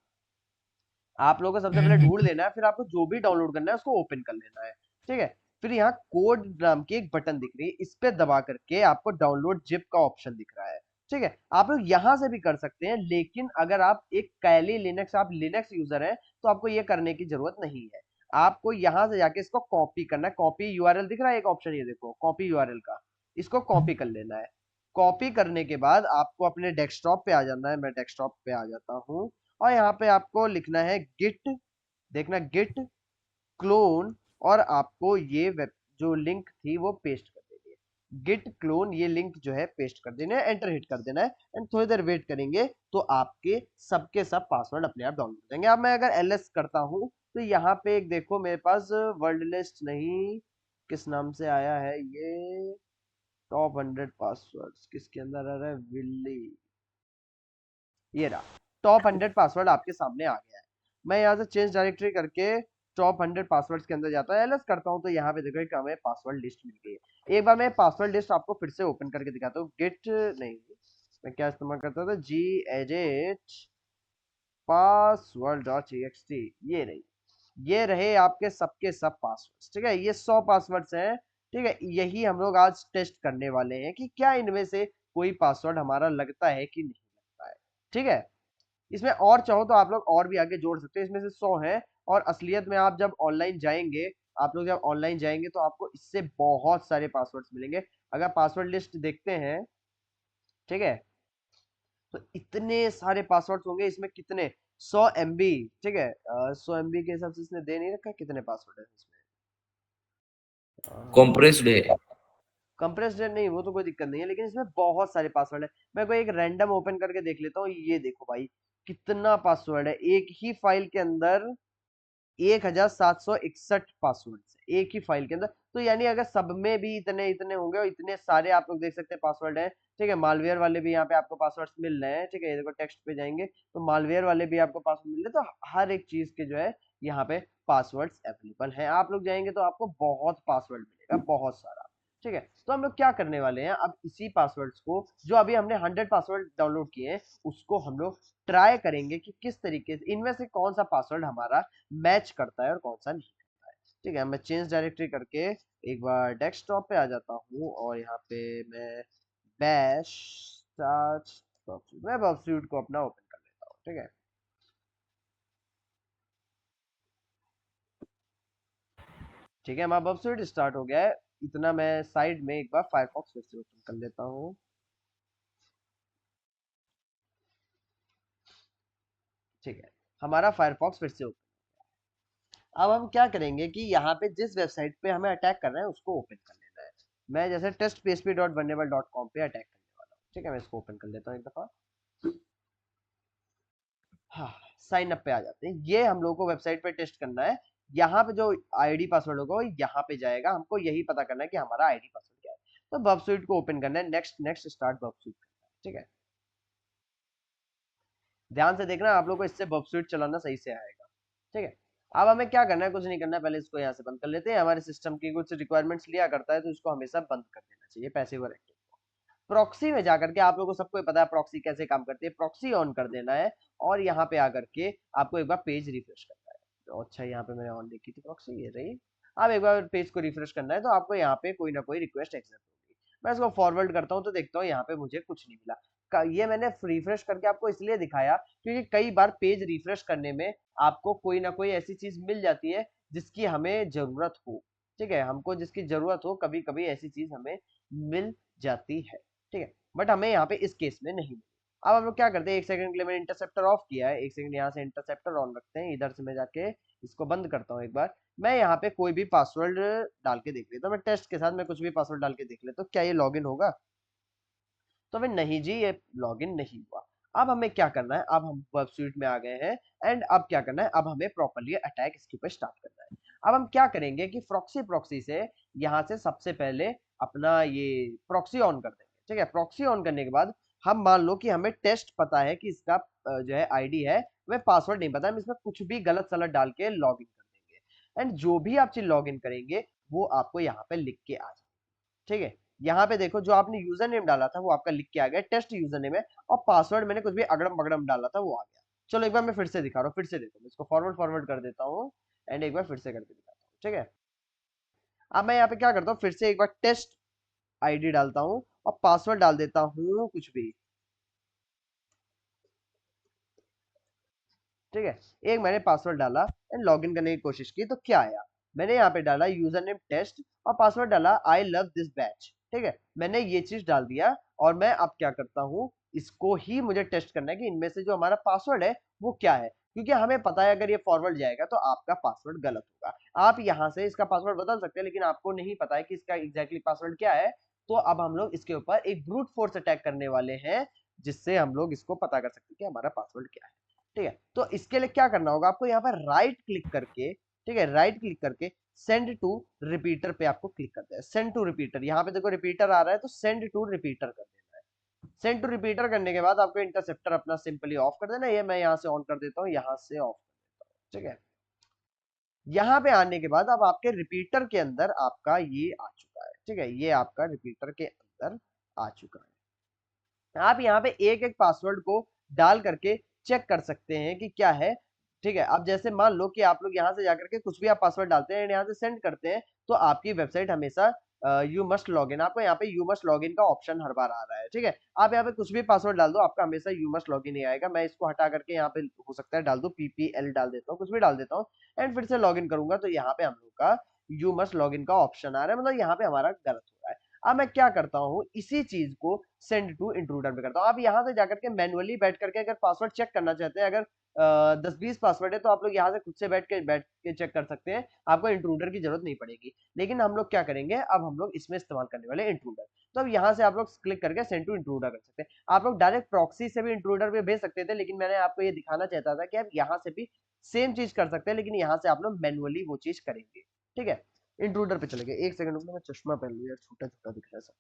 आप लोगों को सबसे पहले ढूंढ हम्म। लेना है, फिर आपको जो भी डाउनलोड करना है उसको ओपन कर लेना है। ठीक है, फिर यहाँ कोड नाम की एक बटन दिख रही है, इस पे दबा करके आपको डाउनलोड जिप का ऑप्शन दिख रहा है। ठीक है, आप लोग यहाँ से भी कर सकते हैं, लेकिन अगर आप एक कैली लिनक्स, आप लिनक्स यूजर हैं, तो आपको ये करने की जरूरत नहीं है। आपको यहाँ से जाके इसको कॉपी करना है। कॉपी यूआरएल दिख रहा है एक ऑप्शन, ये देखो कॉपी यूआरएल का, इसको कॉपी कर लेना है। कॉपी करने के बाद आपको अपने डेस्कटॉप पे आ जाना है। मैं डेस्कटॉप पे आ जाता हूँ, और यहाँ पे आपको लिखना है गिट, देखना गिट क्लोन, और आपको ये वेब जो लिंक थी वो पेस्ट कर देनी है। गिट क्लोन ये लिंक जो है पेस्ट कर देना है, एंटर हिट कर देना है। एंड थोड़ी देर वेट करेंगे तो आपके सबके सब पासवर्ड अपने आप डाउनलोड हो जाएंगे। अब मैं अगर एलएस करता हूँ, तो यहाँ पे एक देखो मेरे पास वर्ल्ड लिस्ट नहीं, किस नाम से आया है ये, टॉप 100 पासवर्ड्स किसके अंदर आ रहा है, विल्ली, ये रहा। टॉप 100 पासवर्ड आपके सामने आ गया है। मैं यहाँ से चेंज डायरेक्टरी करके टॉप 100 पासवर्ड्स के अंदर जाता हूँ, एलएस करता हूँ, तो यहाँ पे देखो एक हमें पासवर्ड लिस्ट मिल गई है। एक बार मैं पासवर्ड लिस्ट आपको फिर से ओपन करके दिखाता हूँ। गेट नहीं, मैं क्या इस्तेमाल करता था, जी एडिट पासवर्ड डॉट txt, ये रहे आपके सबके सब पासवर्ड्स। ठीक है, ये 100 पासवर्ड्स हैं। ठीक है, यही हम लोग आज टेस्ट करने वाले हैं कि क्या इनमें से कोई पासवर्ड हमारा लगता है कि नहीं लगता है। ठीक है, इसमें और चाहो तो आप लोग और भी आगे जोड़ सकते हैं। इसमें से 100 हैं और असलियत में आप जब ऑनलाइन जाएंगे, आप लोग जब ऑनलाइन जाएंगे तो आपको इससे बहुत सारे पासवर्ड्स मिलेंगे। अगर पासवर्ड लिस्ट देखते हैं, ठीक है, तो इतने सारे पासवर्ड्स होंगे इसमें। कितने? 100 MB। ठीक है, 100 MB के हिसाब से इसने दे नहीं रखा है कितने पासवर्ड है इसमें। compressed है। कंप्रेस्ड नहीं, वो तो कोई दिक्कत नहीं है, लेकिन इसमें बहुत सारे पासवर्ड है। मैं कोई एक रैंडम ओपन करके देख लेता हूँ। ये देखो भाई कितना पासवर्ड है एक ही फाइल के अंदर। 1761 पासवर्ड है एक ही फाइल के अंदर। तो यानी अगर सब में भी इतने इतने होंगे और इतने सारे आप लोग देख सकते हैं पासवर्ड है। ठीक है, मालवेयर वाले भी यहाँ पे आपको पासवर्ड मिल रहे हैं। ठीक है, ये देखो टेक्स्ट पे जाएंगे तो मालवेयर वाले भी आपको पासवर्ड मिल रहे हैं। तो हर एक चीज के जो है यहाँ पे पासवर्ड्स अवेलेबल हैं। आप लोग जाएंगे तो आपको बहुत पासवर्ड मिलेगा, बहुत सारा। ठीक है, तो हम लोग क्या करने वाले हैं, अब इसी पासवर्ड्स को जो अभी हमने 100 पासवर्ड डाउनलोड किए हैं उसको हम लोग ट्राई करेंगे कि किस तरीके से इनमें से कौन सा पासवर्ड हमारा मैच करता है और कौन सा नहीं करता है। ठीक है, मैं चेंज डायरेक्टरी करके एक बार डेस्कटॉप पे आ जाता हूँ और यहाँ पे मैं बैश स्टार्ट मैं बॉक्सयूट को अपना ओपन कर लेता हूँ। ठीक है, ठीक है, हमारा बॉक्सयूट स्टार्ट हो गया है। इतना मैं साइड में एक बार फायरफॉक्स फिर से ओपन कर लेता हूँ। ठीक है, हमारा फायरफॉक्स फिर से ओपन। अब हम क्या करेंगे कि यहाँ पे जिस वेबसाइट पे हमें अटैक करना है उसको ओपन कर लेना है। मैं जैसे testphp.vulnerable.com पे अटैक करने वाला हूँ। ठीक है, मैं इसको ओपन कर लेता हूँ एक दफा। हाँ, साइन अप पे आ जाते हैं। ये हम लोगों को वेबसाइट पे टेस्ट करना है। यहाँ पे जो आईडी पासवर्ड होगा वो यहाँ पे जाएगा। हमको यही पता करना है कि हमारा आईडी पासवर्ड क्या है। तो बर्बस्यूट को ओपन करना है, नेक्स्ट नेक्स्ट स्टार्ट बर्बस्यूट करना है। ठीक है, ध्यान से देखना, आप लोग को इससे बर्बस्यूट चलाना सही से आएगा। ठीक है, अब हमें क्या करना है, कुछ नहीं करना है, पहले इसको यहाँ से बंद कर लेते हैं। हमारे सिस्टम की कुछ रिक्वायरमेंट्स लिया करता है तो इसको हमेशा बंद कर देना चाहिए पैसिव और एक्टिव। प्रॉक्सी में जाकर के आप लोगों को सबको पता है प्रॉक्सी कैसे काम करती है। प्रॉक्सी ऑन कर देना है और यहाँ पे आकर के आपको एक बार पेज रिफ्रेश करना है। तो अच्छा, यहाँ पे मैंने ऑन देखी थी प्रॉक्सी, ये रही। अब एक बार पेज को रिफ्रेश करना है तो आपको यहाँ पे कोई ना कोई रिक्वेस्ट एक्सेप्ट होगी। मैं इसको फॉरवर्ड करता हूँ तो देखता हूँ यहाँ पे मुझे कुछ नहीं मिला। ये मैंने रिफ्रेश करके आपको इसलिए दिखाया क्योंकि कई बार पेज रिफ्रेश करने में आपको कोई ना कोई ऐसी चीज मिल जाती है जिसकी हमें जरूरत हो। ठीक है, हमको जिसकी जरूरत हो, कभी कभी ऐसी चीज हमें मिल जाती है। ठीक है, बट हमें यहाँ पे इस केस में नहीं मिली। अब हम लोग क्या करते हैं, एक सेकंड के लिए मैंने इंटरसेप्टर ऑफ किया है। एक सेकंड यहाँ से इंटरसेप्टर ऑन रखते हैं। इधर से मैं जाके इसको बंद करता हूँ एक बार। मैं यहाँ पे कोई भी पासवर्ड डाल के देख लेता हूँ। मैं टेस्ट के साथ मैं कुछ भी पासवर्ड डाल के देख लेता हूँ, क्या ये लॉगिन होगा। तो फिर नहीं जी, ये लॉगिन नहीं हुआ। अब हमें क्या करना है, अब हम वेबसाइट में आ गए हैं एंड अब क्या करना है, अब हमें प्रॉपर्ली अटैक इसके ऊपर स्टार्ट करना है। अब हम क्या करेंगे कि प्रॉक्सी से यहाँ से सबसे पहले अपना ये प्रॉक्सी ऑन कर देंगे। ठीक है, प्रॉक्सी ऑन करने के बाद हम मान लो कि हमें टेस्ट पता है कि इसका जो है आईडी है, हमें पासवर्ड नहीं पता, हम इसमें कुछ भी गलत सलत डाल के लॉग इन कर देंगे एंड जो भी आप चीज लॉग इन करेंगे वो आपको यहाँ पे लिख के आ जाएगी। ठीक है, यहाँ पे देखो जो आपने यूजर नेम डाला था वो आपका लिख के आ गया, टेस्ट यूजर नेम है, और पासवर्ड मैंने कुछ भी अगड़म बगड़म डाला था वो आ गया। चलो एक बार मैं फिर से दिखा रहा हूँ, फिर से देखो, मैं इसको फॉरवर्ड फॉरवर्ड कर देता हूँ एंड एक बार फिर से करके दिखाता हूँ। ठीक है, अब मैं यहाँ पे क्या करता हूँ, फिर से एक बार टेस्ट आईडी डालता हूँ और पासवर्ड डाल देता हूँ कुछ भी। ठीक है, एक मैंने पासवर्ड डाला एंड लॉगिन करने की कोशिश की तो क्या आया, मैंने यहाँ पे डाला यूजर नेम टेस्ट और पासवर्ड डाला आई लव दिस बैच। ठीक है, मैंने ये चीज डाल दिया और मैं अब क्या करता हूँ, इसको ही मुझे टेस्ट करना है कि इनमें से जो हमारा पासवर्ड है वो क्या है, क्योंकि हमें पता है अगर ये फॉरवर्ड जाएगा तो आपका पासवर्ड गलत होगा। आप यहाँ से इसका पासवर्ड बदल सकते हैं लेकिन आपको नहीं पता है कि इसका एग्जैक्टली पासवर्ड क्या है। तो अब हम लोग इसके ऊपर एक ब्रूट फोर्स अटैक करने वाले हैं जिससे हम लोग इसको पता कर सकते हैं कि हमारा पासवर्ड क्या है। ठीक है, तो इसके लिए क्या करना होगा, आपको यहाँ पर राइट क्लिक करके, ठीक है, राइट क्लिक करके सेंड टू रिपीटर पे आपको क्लिक करते हैं। सेंड टू रिपीटर, यहाँ पे देखो रिपीटर आ रहा है तो सेंड टू रिपीटर कर देना है। सेंड टू रिपीटर करने के बाद आपको इंटरसेप्टर अपना सिंपली ऑफ कर देना है। ये मैं यहाँ से ऑन कर देता हूँ, यहाँ से ऑफ कर देता हूँ। ठीक है, यहाँ पे आने के बाद अब आपके रिपीटर के अंदर आपका ये आ चुका है। ठीक है, ये आपका रिपीटर के अंदर आ चुका है। आप यहाँ पे एक एक पासवर्ड को डाल करके चेक कर सकते हैं कि क्या है। ठीक है, अब जैसे मान लो कि आप लोग यहाँ से जाकर के कुछ भी आप पासवर्ड डालते हैं, यहाँ से सेंड करते हैं, तो आपकी वेबसाइट हमेशा यू मस्ट लॉग इन, आपको यहाँ पे यू मस्ट लॉग इन का ऑप्शन हर बार आ रहा है। ठीक है, आप यहाँ पे कुछ भी पासवर्ड डाल दो, आपका हमेशा यू मस्ट लॉग इन ही आएगा। मैं इसको हटा करके यहाँ पे हो सकता है डाल दो PPL डाल देता हूँ, कुछ भी डाल देता हूँ, एंड फिर से लॉग इन करूंगा तो यहाँ पे हम लोग का यू मस्ट लॉग इन का ऑप्शन आ रहा है, मतलब यहाँ पे हमारा गलत हो रहा है। अब मैं क्या करता हूँ, इसी चीज को सेंड टू इंट्रूडर पे करता हूँ। आप यहाँ से जाकर के मैनुअली बैठ करके अगर पासवर्ड चेक करना चाहते हैं, अगर 10-20 पासवर्ड है तो आप लोग यहाँ से खुद से बैठ के चेक कर सकते हैं, आपको इंट्रूडर की जरूरत नहीं पड़ेगी। लेकिन हम लोग क्या करेंगे, अब हम लोग इसमें इस्तेमाल करने वाले इंट्रूडर। तो अब यहाँ से आप लोग क्लिक करके सेंड टू इंट्रूडर कर सकते हैं। आप लोग डायरेक्ट प्रॉक्सी से भी इंट्रूडर पे भेज सकते थे, लेकिन मैंने आपको ये दिखाना चाहता था कि आप यहाँ से भी सेम चीज कर सकते हैं, लेकिन यहाँ से आप लोग मैनुअली वो चीज करेंगे। ठीक है, इंट्रूडर पे चले गए। एक सेकंड रुको, मैं चश्मा पहन लूं यार, छोटा छोटा दिख रहा है सब।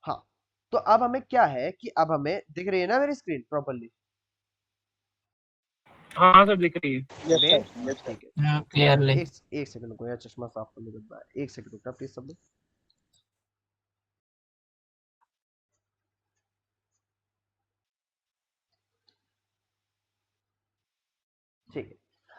हाँ, तो अब हमें क्या है कि अब हमें दिख रही है ना मेरी स्क्रीन प्रॉपर्ली? हाँ सर दिख रही है। ठीक है, क्लियरली। एक सेकंड रुको यार, चश्मा साफ करने के बाद एक सेकंड रुकना प्लीज सब लोग। ठीक है,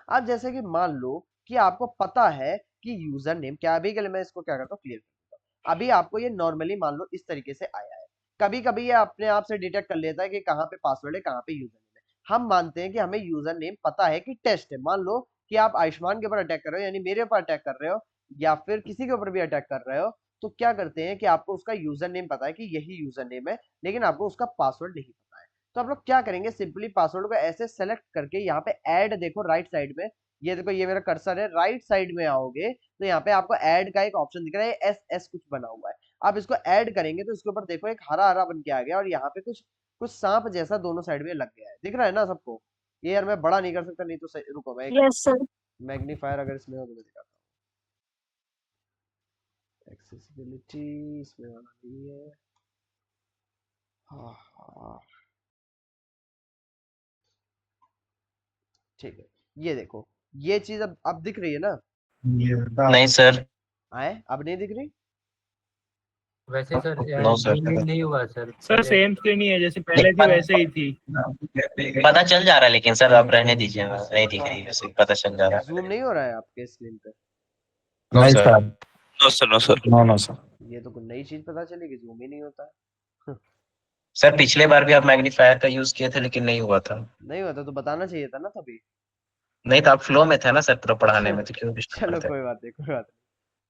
अब जैसे कि मान लो कि आपको पता है कि यूजर नेम क्या है। अभी के लिए मैं इसको क्या करता हूँ, क्लियर कर देता हूँ। अभी आपको ये नॉर्मली मान लो इस तरीके से आया है। कभी कभी ये अपने आप से डिटेक्ट कर लेता है कि कहाँ पे पासवर्ड है, कहाँ पे यूजर नेम है। हम मानते हैं कि हमें यूजर नेम पता है कि टेस्ट है। मान लो कि आप आयुष्मान के ऊपर अटैक कर रहे हो, यानी मेरे ऊपर अटैक कर रहे हो, या फिर किसी के ऊपर भी अटैक कर रहे हो, तो क्या करते हैं कि आपको उसका यूजर नेम पता है कि यही यूजर नेम है, लेकिन आपको उसका पासवर्ड नहीं पता है। तो आप लोग क्या करेंगे, सिंपली पासवर्ड को ऐसे सेलेक्ट करके यहाँ पे ऐड, देखो राइट साइड में, ये देखो ये मेरा कर्सर है, राइट साइड में आओगे तो यहाँ पे आपको ऐड का एक ऑप्शन दिख रहा है, SS कुछ बना हुआ है। आप इसको ऐड करेंगे तो इसके ऊपर देखो एक हरा हरा बन के आ गया, और यहाँ पे कुछ कुछ सांप जैसा दोनों साइड में लग गया है, दिख रहा है ना सबको? ये यार मैं बड़ा नहीं कर सकता, नहीं तो रुको मैं एक मैग्नीफायर अगर इसमें हो तो मैं दिखाता हूँ। एक्सेसिबिलिटी इसमें वाला नहीं है। हाँ, ठीक है, ये देखो ये चीज अब दिख रही है ना? नहीं सर। आए, अब नहीं दिख रही? वैसे सर नो सर। नहीं हुआ सर। सर सेम स्क्रीन ही है, जैसे पहले थी वैसे ही थी। पता चल जा रहा है, लेकिन सर आप रहने दीजिए, नहीं दिख रही वैसे, पता चल जा रहा है। जूम नहीं हो रहा है आपके स्क्रीन पे? No sir. No sir, no sir. No sir. ये तो कुछ नई चीज पता चली कि जूम ही नहीं होता है। सर पिछले बार भी आप मैग्नीफायर का यूज किए थे, लेकिन नहीं हुआ था। नहीं होता तो बताना चाहिए था ना तभी। नहीं तो आप फ्लो में थे ना सर, पूरा पढ़ाने में, तो क्यों डिस्टर्ब चलो करते? कोई बात नहीं, कोई बात नहीं,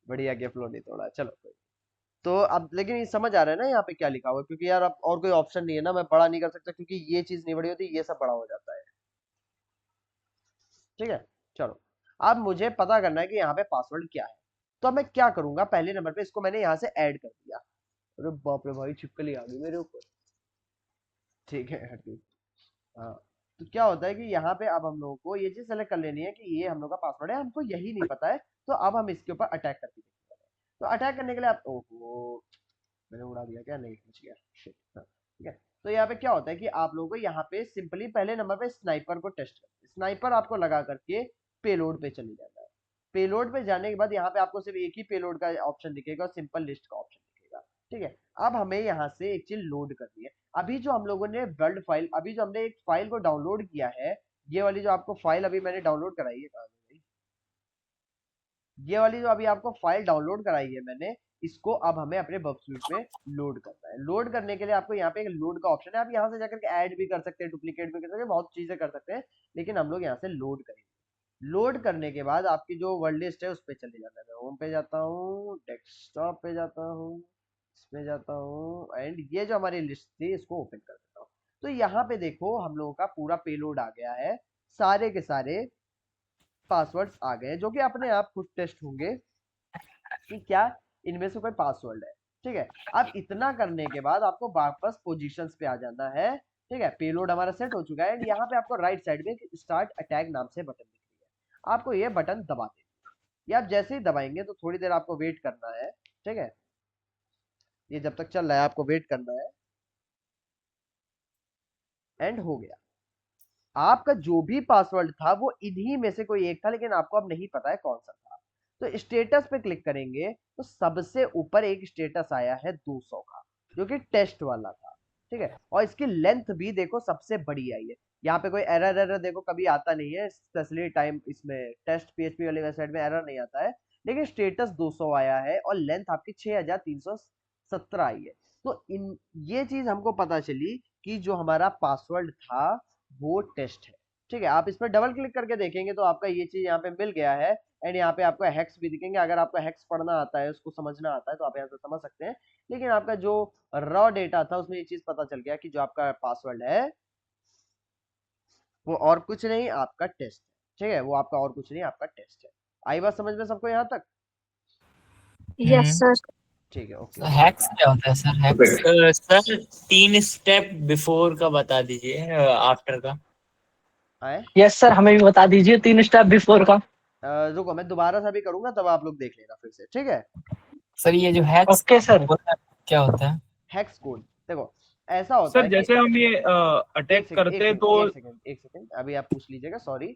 बढ़िया के फ्लो नहीं तोड़ा, चलो कोई। तो अब लेकिन ये समझ आ रहा है ना यहाँ पे क्या लिखा हुआ है, क्योंकि यार अब और कोई ऑप्शन नहीं है ना, मैं बड़ा नहीं कर सकता क्योंकि ये चीज नहीं बड़ी होती, ये सब बड़ा हो जाता है। ठीक है, चलो अब मुझे पता करना है कि यहाँ पे पासवर्ड क्या है। तो अब मैं क्या करूंगा, पहले नंबर पे इसको मैंने यहाँ से ऐड कर दिया। अरे बाप रे भाई, छिपकली आ गई मेरे ऊपर। ठीक है, हट गई। हाँ, तो क्या होता है कि यहाँ पे अब हम लोगों को ये चीज सेलेक्ट कर लेनी है कि ये हम लोग का पासवर्ड है, हमको यही नहीं पता है। तो अब हम इसके ऊपर अटैक करते हैं। तो अटैक करने के लिए आप, ओहो मैंने उड़ा दिया क्या, नहीं बच गया, शिट। हाँ, ठीक है, तो यहाँ पे क्या होता है कि आप लोगों को यहाँ पे सिंपली पहले नंबर पे स्नाइपर को टेस्ट करते हैं। स्नाइपर आपको लगा करके पेलोड पे चले जाता है। पेलोड पे जाने के बाद यहाँ पे आपको सिर्फ एक ही पेलोड का ऑप्शन दिखेगा, सिंपल लिस्ट का ऑप्शन दिखेगा। ठीक है, अब हमें यहाँ से एक चीज लोड करनी है। अभी जो हम लोगों ने वर्ल्ड फाइल, अभी जो हमने एक फाइल को डाउनलोड किया है, ये वाली जो आपको फाइल अभी मैंने डाउनलोड कराई है, कहाँ गई? ये वाली जो अभी आपको फाइल डाउनलोड कराई है मैंने, इसको अब हमें अपने बग स्विच में लोड करना है। लोड करने के लिए आपको यहाँ पे एक लोड का ऑप्शन है, आप यहाँ से जाकर के ऐड भी कर सकते हैं, डुप्लीकेट भी कर सकते हैं, बहुत चीजें कर सकते हैं, लेकिन हम लोग यहाँ से लोड करेंगे। लोड करने के बाद आपकी जो वर्ल्ड लिस्ट है उस पर चले जाना है। होम पे जाता हूँ, डेस्कटॉप पे जाता हूँ, इसमें जाता हूँ, एंड ये जो हमारी लिस्ट थी इसको ओपन कर देता हूँ। तो यहाँ पे देखो हम लोगों का पूरा पेलोड आ गया है, सारे के सारे पासवर्ड्स आ गए जो कि अपने आप खुद टेस्ट होंगे कि क्या इनमें से कोई पासवर्ड है। ठीक है, अब इतना करने के बाद आपको वापस पोजीशंस पे आ जाना है। ठीक है, पेलोड हमारा सेट हो चुका है, यहाँ पे आपको राइट साइड में स्टार्ट अटैक नाम से बटन दिख रही है, आपको ये बटन दबा देना है। ये आप जैसे ही दबाएंगे तो थोड़ी देर आपको वेट करना है। ठीक है, ये जब तक चल रहा है आपको वेट करना है। एंड हो गया, आपका जो भी पासवर्ड था वो इन्हीं में से कोई एक था, लेकिन आपको अब नहीं पता है कौन सा था। तो स्टेटस पे क्लिक करेंगे तो सबसे ऊपर एक स्टेटस आया है 200 का, जो कि टेस्ट वाला था, ठीक है। और इसकी लेंथ भी देखो सबसे बड़ी आई है। यहाँ पे कोई एरर देखो कभी आता नहीं है, स्पेशली टाइम इसमें टेस्ट पीएचपी वाली वेबसाइट में एरर नहीं आता है, लेकिन स्टेटस 200 आया है और लेंथ आपकी 6317 आई है। तो इन ये चीज हमको पता चली कि जो हमारा पासवर्ड था वो टेस्ट है, ठीक है। आप इस पर डबल क्लिक करके देखेंगे तो आपका ये चीज यहाँ पे मिल गया है, एंड यहाँ पे आपको हैक्स भी दिखेंगे। अगर आपको हैक्स पढ़ना आता है, उसको समझना आता है, तो आप यहाँ से समझ सकते हैं। लेकिन आपका जो रॉ डेटा था उसमें ये चीज पता चल गया कि जो आपका पासवर्ड है वो और कुछ नहीं, आपका टेस्ट है, ठीक है। वो आपका और कुछ नहीं, आपका टेस्ट है। आई बात समझ में सबको यहाँ तक? Yes sir. ठीक है, ओके। हैक्स क्या होता है sir? Hacks sir 3 step before का बता दीजिए, आफ्टर का। आए यस सर, हमें भी बता दीजिए 3 स्टेप बिफोर का। रुको, मैं दोबारा से भी करूंगा तब आप लोग देख लेना फिर से, ठीक है। सर ये जो हैक्स ओके सर। क्या होता है? हैक्स कोड देखो ऐसा होता सर है जैसे हम ये एक अटैक सेकंड, करते हैं तो एक सेकंड अभी आप पूछ लीजिएगा, सॉरी।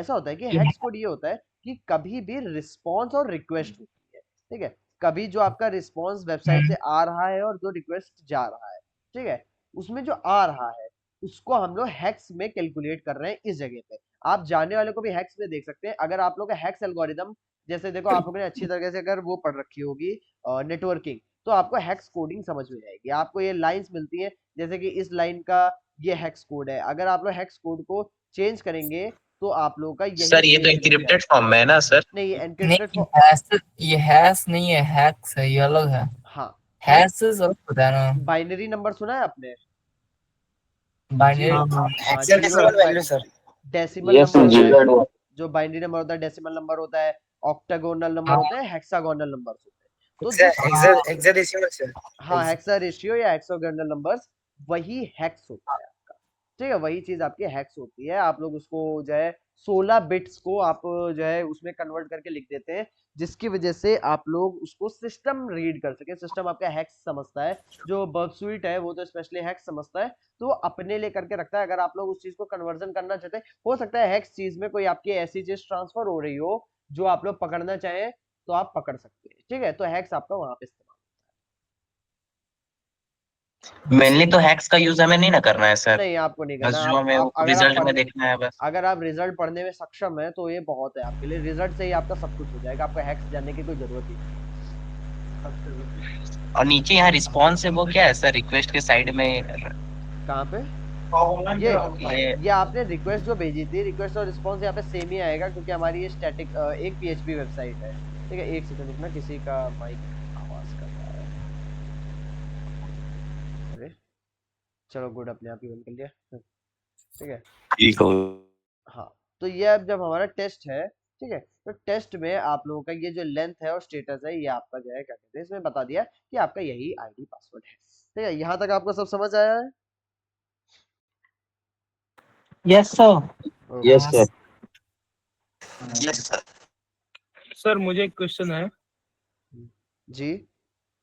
ऐसा होता है कि ये- हैक्स कोड ये होता है कि कभी भी रिस्पॉन्स और रिक्वेस्ट होती है, ठीक है। कभी जो आपका रिस्पॉन्स वेबसाइट से आ रहा है और जो रिक्वेस्ट जा रहा है, ठीक है, उसमें जो आ रहा है उसको हम लोग हैक्स में कैलकुलेट कर रहे हैं इस जगह पे। आप जाने वाले को भी हैक्स में देख सकते हैं। अगर आप लोग का हैक्स एल्गोरिदम, जैसे देखो आप लोगों ने अच्छी तरह से अगर वो पढ़ रखी होगी नेटवर्किंग, तो आपको हैक्स कोडिंग समझ में आएगी। आपको ये लाइंस मिलती हैं, जैसे कि इस लाइन का ये हैक्स कोड है। अगर आप लोग हैक्स कोड को चेंज करेंगे तो आप लोगों का यही सर ये तो चीज बन इंक्रिप्टेड जाएगा। फॉर्म में है ना सर? नहीं, ये नहीं, एनक्रिप्टेड ये हैश नहीं है, हैक्स है, ये अलग है। हाँ, हैश अलग होता है ना। बाइनरी नंबर सुना है आपने? Binary value sir, decimal yes number जी। होता है। जो बाइनरी नंबर होता है डेसिमल नंबर होता है, ऑक्टागोनल नंबर होता है, हेक्सागोनल नंबर होते हैं। तो जो हेक्साडेसिमल हाँ, हेक्सा रेशियो या हेक्सागोनल नंबर्स, वही हैक्स होता है आपका, ठीक है। वही चीज आपकी हैक्स होती है। आप लोग उसको जो है 16 बिट्स को आप जो है उसमें कन्वर्ट करके लिख देते हैं, जिसकी वजह से आप लोग उसको सिस्टम रीड कर सके। सिस्टम आपका हैक्स समझता है, जो बर्बस्वीट है वो तो स्पेशली हैक्स समझता है, तो वो अपने लिए करके रखता है। अगर आप लोग उस चीज को कन्वर्जन करना चाहते हैं, हो सकता है हैक्स चीज में कोई आपकी ऐसी चीज ट्रांसफर हो रही हो जो आप लोग पकड़ना चाहें, तो आप पकड़ सकते हैं, ठीक है। तो हैक्स आपका वहां पे इस्तेमाल। मेनली तो हैक्स का यूज हमें नहीं ना करना है सर, नहीं, आपको नहीं बस करना। जो हमें आप अगर आप रिजल्ट में पढ़ने देखना है बस। अगर आप रिजल्ट पढ़ने में सक्षम है तो ये बहुत है आपके लिए। रिजल्ट से ही आपका सब कुछ हो जाएगा, आपको हैक्स जानने की कोई जरूरत ही नहीं। और नीचे यहाँ रिस्पॉन्स है वो क्या है सर, रिक्वेस्ट के साइड में? कहाँ पे? ये ये आपने रिक्वेस्ट जो भेजी थी, रिक्वेस्ट और रिस्पॉन्स यहाँ पे सेम ही आएगा, क्योंकि हमारी ये स्टैटिक एक पीएचपी वेबसाइट है, ठीक है। एक सेकंड रुकना, किसी का माइक आवाज कर रहा है। अरे चलो गुड, अपने आप ही बंद कर लिया, ठीक है। ठीक हो। हाँ, तो ये अब जब हमारा टेस्ट है, ठीक है, तो टेस्ट में आप लोगों का ये जो लेंथ है और स्टेटस है, ये आपका जो है क्या कहते हैं, इसमें बता दिया कि आपका यही आईडी पासवर्ड है, ठीक है। यहाँ तक आपको सब समझ आया है? Yes sir. Yes sir. Yes sir. Sir मुझे एक क्वेश्चन है। जी।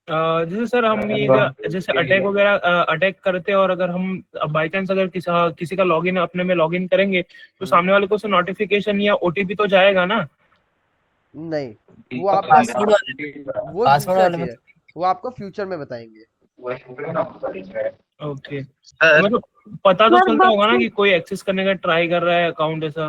जैसे सर हम ये जैसे अटैक वगैरह अटैक करते हैं, और अगर हम बाई चांस अगर किसी का लॉगिन अपने में लॉगिन करेंगे तो सामने वाले को नोटिफिकेशन या ओटीपी तो जाएगा ना? नहीं, वो आपका पासवर्ड वो पासवर्ड दूसरा वाले चीज है, वो आपको फ्यूचर में बताएंगे। ओके, सर मतलब पता तो सर, चलता होगा ना बाकी- कि कोई एक्सेस करने का ट्राई कर रहा है अकाउंट ऐसा?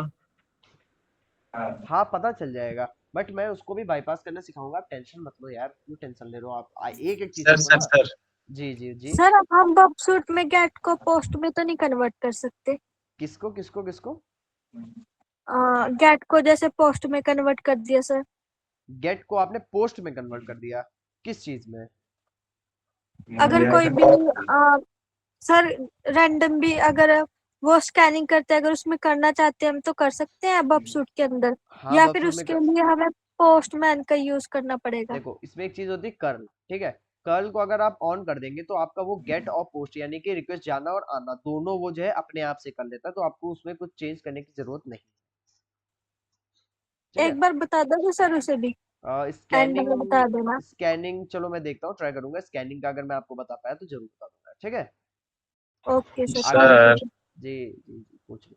हाँ, पता चल जाएगा, बट मैं उसको भी बाईपास करना सिखाऊंगा। आप टेंशन मत लो यार, क्यों टेंशन ले रहे हो आप? एक एक चीज सर सुनो सर ना। सर जी जी जी। सर हम बॉक्सूट में गेट को पोस्ट में तो नहीं कन्वर्ट कर सकते? किसको किसको किसको? गेट को जैसे पोस्ट में कन्वर्ट कर दिया सर। गेट को आपने पोस्ट में कन्वर्ट कर दिया? किस चीज में? अगर कोई भी सर रैंडम भी अगर वो स्कैनिंग करते हैं, अगर उसमें करना चाहते हैं हम तो कर सकते हैं बॉक्सूट के अंदर, हाँ, या बस फिर उसमें उसके लिए हमें पोस्टमैन का यूज करना पड़ेगा? देखो, इसमें एक चीज होती है कर्ल, ठीक है। कर्ल को अगर आप ऑन कर देंगे तो आपका वो गेट और पोस्ट यानी कि रिक्वेस्ट जाना और आना दोनों वो जो है अपने आप से कर लेता है, तो आपको उसमें कुछ चेंज करने की जरूरत नहीं, ठीक है। एक बार बता दोगे सर उसे भी? एंड में बता देना। स्कैनिंग चलो मैं देखता हूँ, ट्राई करूंगा। स्कैनिंग का अगर मैं आपको बता पाया तो जरूर बता दूंगा, ठीक है। Okay sir. आगे सर जी जी जी पूछ लो।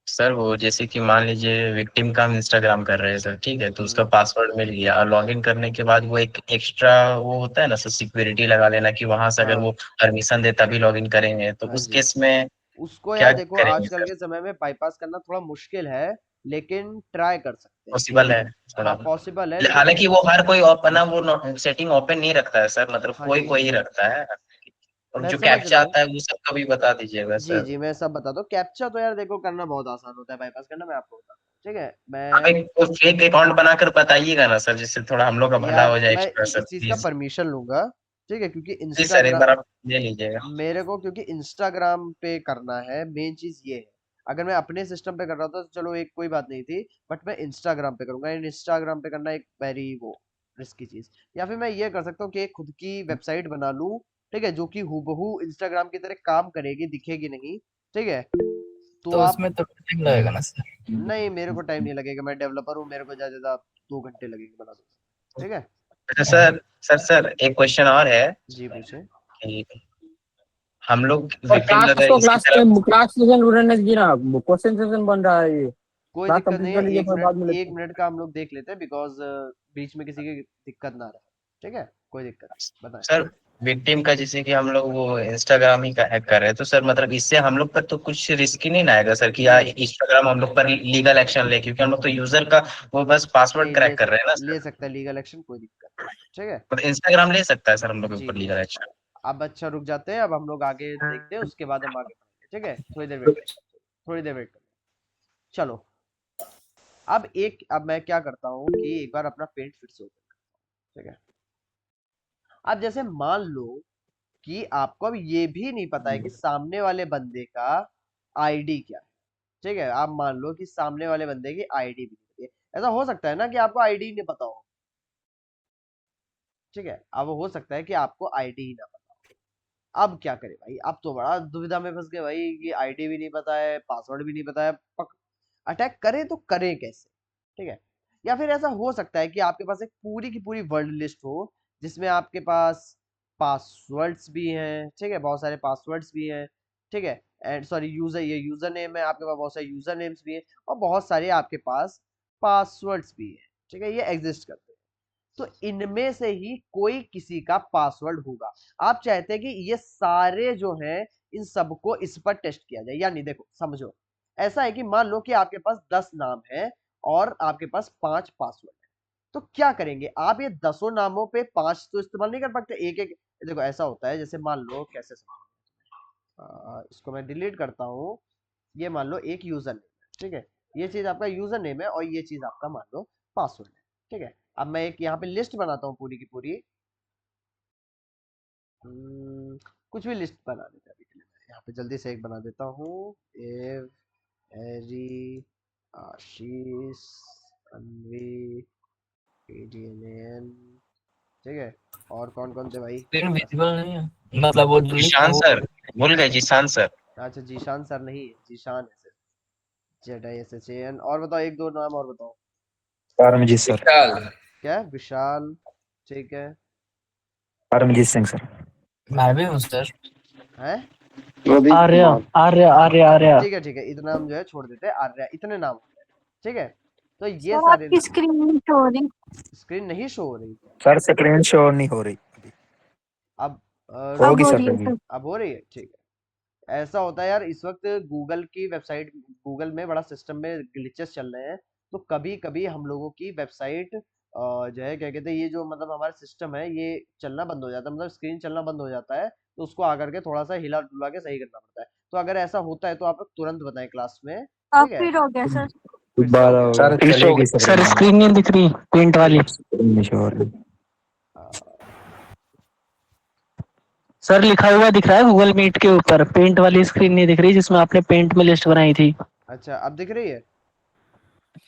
सर वो जैसे कि मान लीजिए विक्टिम का हम इंस्टाग्राम कर रहे हैं सर, ठीक है, तो उसका हम्म, पासवर्ड मिल गया और लॉगिन करने के बाद वो एक एक्स्ट्रा वो होता है ना सर, सिक्योरिटी लगा लेना कि वहां से अगर हाँ वो परमिशन दे तभी लॉगिन करेंगे, तो हाँ उस जी। केस में उसको क्या यार देखो करेंगे आजकल सर? के समय में बाईपास करना थोड़ा मुश्किल है, लेकिन ट्राई कर सकते हैं। पॉसिबल है थोड़ा? हाँ पॉसिबल है, लेकिन हालांकि वो हर कोई अपना वो सेटिंग ओपन नहीं रखता है सर, मतलब हाँ कोई जी, कोई ही रखता है। और मैं जो समझ रहा कैप्चा हूँ। आता है वो सब कभी बता दीजिएगा जी सर। जी, मैं सब बताता हूँ। कैप्चा तो यार देखो करना बहुत आसान होता है, बाईपास करना मैं आपको बताता हूँ, ठीक है। आप मैं एक फेक अकाउंट बनाकर बताइए ना सर, जिससे थोड़ा हम लोग का भला यार हो जाए मैं एक्स्ट्रा सर, इस चीज का प्लीज। परमिशन लूंगा, ठीक है, क्योंकि प्लीज सर एक इंस्टाग्राम बार आप ले लीजिएगा। मेरे को, क्योंकि इंस्टाग्राम पे करना है, मेन चीज ये है। अगर मैं अपने सिस्टम पे कर रहा था तो चलो एक कोई बात नहीं थी, बट मैं इंस्टाग्राम पे करूंगा, एंड इंस्टाग्राम पे करना एक वेरी वो रिस्की चीज। या फिर मैं ये कर सकता हूँ कि एक खुद की वेबसाइट बना लूं, ठीक है, जो कि हूबहू इंस्टाग्राम की तरह काम करेगी, दिखेगी नहीं, ठीक है। तो तो आप उसमें तो टाइम लगेगा ना सर? नहीं, मेरे को टाइम नहीं लगेगा, मैं डेवलपर हूँ, मेरे को ज्यादा से ज्यादा 2 घंटे लगेंगे बना दूंगा, ठीक है। अच्छा सर एक क्वेश्चन और है जी पूछे। कि हम लोग और विक्टिम अगर इसकी क्लास तरफ। क्लास सेशन उन्होंने की ना, क्वेश्चन सेशन बन रहा है ये। कोई क्लास दिक्कत कंप्लीट नहीं है, कर लीजिए, एक फिर मिनट बाद में लेते एक हैं। मिनट का हम लोग देख लेते हैं, बिकॉज बीच में किसी की दिक्कत ना रहे, ठीक है, कोई दिक्कत नहीं, बताएं। सर विक्टिम का जैसे कि हम लोग वो इंस्टाग्राम ही का हैक कर रहे हैं, तो सर मतलब इससे हम लोग पर तो कुछ रिस्क ही नहीं ना आएगा सर कि यार नहीं इंस्टाग्राम हम लोग पर लीगल एक्शन ले, क्योंकि हम लोग तो यूजर का वो बस पासवर्ड नहीं, क्रैक कर रहे हैं ना ले सर। सकता है लीगल एक्शन, कोई दिक्कत नहीं, ठीक है। मतलब इंस्टाग्राम ले सकता है सर हम लोग के जी ऊपर ले लीगल सकता एक्शन? है। अब अच्छा रुक जाते हैं, अब हम लोग आगे देखते हैं, उसके बाद हम आगे बढ़ेंगे, ठीक है, थोड़ी देर वेट करें, थोड़ी देर वेट करें। चलो, अब मैं क्या करता हूँ कि एक बार अपना पेंट फिर से ओपन करता हूँ, ठीक है। अब जैसे मान लो कि आपको अब ये भी नहीं पता है कि सामने वाले बंदे का आईडी क्या है, ठीक है। आप मान लो कि सामने वाले बंदे की आईडी भी नहीं पता है। ऐसा हो सकता है ना कि आपको आईडी नहीं पता हो, ठीक है। अब हो सकता है कि आपको आईडी ही ना पता हो। अब क्या करें भाई, अब तो बड़ा दुविधा में फंस गए भाई, कि आईडी भी नहीं पता है, पासवर्ड भी नहीं पता है, अटैक करें तो करें कैसे, ठीक है। या फिर ऐसा हो सकता है कि आपके पास एक पूरी की पूरी वर्ल्ड लिस्ट हो, जिसमें आपके पास पासवर्ड्स भी हैं, ठीक है, बहुत सारे पासवर्ड्स भी हैं, ठीक है। एंड सॉरी, ये यूजर नेम है, आपके पास बहुत सारे यूजर नेम्स भी हैं, और बहुत सारे आपके पास पासवर्ड्स भी हैं, ठीक है, ये एग्जिस्ट करते हैं। तो इनमें से ही कोई किसी का पासवर्ड होगा। आप चाहते हैं कि ये सारे जो हैं, इन सबको इस पर टेस्ट किया जाए, यानी देखो समझो, ऐसा है कि मान लो कि आपके पास 10 नाम है और आपके पास 5 पासवर्ड है। तो क्या करेंगे आप, ये 10 नामों पे 5 तो इस्तेमाल नहीं कर सकते, एक एक। देखो ऐसा होता है, जैसे मान लो कैसे इसको मैं डिलीट करता हूँ। ये मान लो एक यूजर नेम है, ठीक है, ये चीज आपका यूजर नेम है, और ये चीज आपका मान लो पासवर्ड है, ठीक है। अब मैं एक यहाँ पे लिस्ट बनाता हूँ पूरी की पूरी। कुछ भी लिस्ट बना देते हैं अभी के लिए, मैं यहाँ पे जल्दी से एक बना देता हूँ। एव, एरी, आशीष, अनवी, एडीएनएन, ठीक है। और कौन कौन थे भाई? स्क्रीन विजिबल नहीं है, मतलब वो जो लिखा है जीशान वो। सर, भूल गए जीशान सर। अच्छा, जीशान सर नहीं है, जीशान है सर, ZISHAN। और बताओ, एक दो नाम और बताओ। परमजीत सर। विशाल। क्या? विशाल, ठीक है। परमजीत सिंह सर। मैं भी हूँ सर। है, आर्या आर्या आर्या आर्या। ठीक है, इतना नाम जो है छोड़ देते हैं, आर्या, इतने नाम हो गए, ठीक है। तो ये सर सारे आपकी स्क्रीन नहीं शो हो रही। स्क्रीन नहीं शो हो रही। सर स्क्रीन शो नहीं हो रही। अब अब होगी हो सर रही है होगी। सर। अब हो रही है, ठीक है। ऐसा होता है यार, इस वक्त गूगल की वेबसाइट, गूगल में बड़ा सिस्टम में ग्लिचेस चल रहे हैं, तो कभी कभी हम लोगों की वेबसाइट जो है क्या कहते हैं, ये जो मतलब हमारा सिस्टम है, ये चलना बंद हो जाता है, मतलब स्क्रीन चलना बंद हो जाता है, तो उसको आकर के थोड़ा सा हिला डुला के सही करना पड़ता है। तो अगर ऐसा होता है तो आप लोग तुरंत बताएं क्लास में, अब ठीक है। फिर हो गया सर। फिर से हो 12 गया। सर चलेगी सर स्क्रीन नहीं दिख रही, पेंट वाली। स्क्रीन नहीं शो हो रही। अ, सर लिखा हुआ दिख रहा है गूगल मीट के ऊपर, पेंट वाली स्क्रीन नहीं दिख रही जिसमें आपने पेंट में लिस्ट बनाई थी। अच्छा, अब दिख रही है?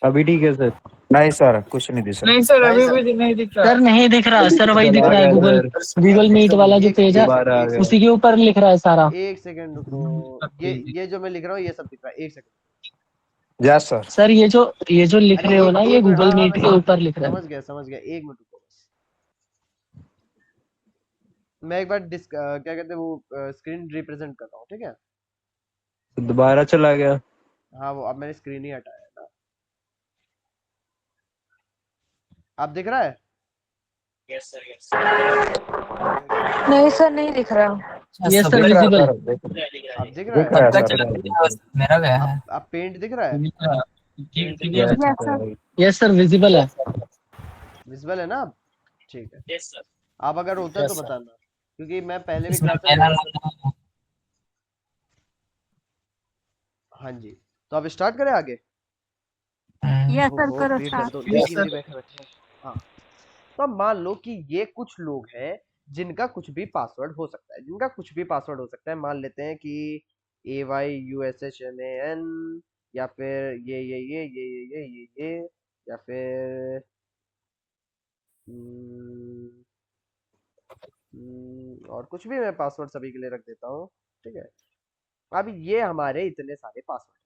अभी ठीक है सर। नहीं सर कुछ नहीं दिख नहीं रहा। सर, नहीं अभी सर, भी नहीं दिख रहा। सर नहीं दिख रहा सर, वही दिख आ रहा है गया गूगल सर। गूगल मीट वाला जो पेज है, दोबारा आ गया। उसी के ऊपर लिख रहा है सारा। एक सेकंड रुको। ये जो मैं लिख रहा हूँ ये सब दिख रहा है, एक सेकंड। Yes sir. सर ये जो लिख अरे रहे हो एक ना, ये एक मिनट, गूगल हाँ मीट मैं के ऊपर लिख रहा है। समझ गया, एक मिनट रुको बस। मैं एक बार क्या कहते हैं वो स्क्रीन रिप्रेजेंट कर रहा हूँ, ठीक है। दोबारा चला गया। हाँ वो अब मैंने स्क्रीन ही हटाया है ना, आप दिख रहा है? नहीं सर, नहीं दिख रहा। यस सर, सभी दिख रहा है विजिबल। सर, अब दिख रहा दिख है? रहा है सबका सर। चला गया, बस मेरा गया है। अब पेंट दिख रहा है? Yes yes sir. Yes sir, visible है। विजिबल है ना अब? ठीक है, आप अगर होता है तो यस सर। बताना, क्योंकि मैं पहले भी इसमें क्लास में मेरा गया। नाम हाँ जी, तो अब स्टार्ट करें आगे? यस सर, हो करो म्यूट कर स्टार्ट। दो, एक ही मिनट बैठे बैठे। हाँ, तो अब मान लो कि ये कुछ लोग हैं जिनका कुछ भी पासवर्ड हो सकता है, जिनका कुछ भी पासवर्ड हो सकता है। मान लेते हैं कि AYUSHNAN, या फिर ये या फिर हम्म, और कुछ भी मैं पासवर्ड सभी के लिए रख देता हूँ। ठीक है, अब ये हमारे इतने सारे पासवर्ड हैं।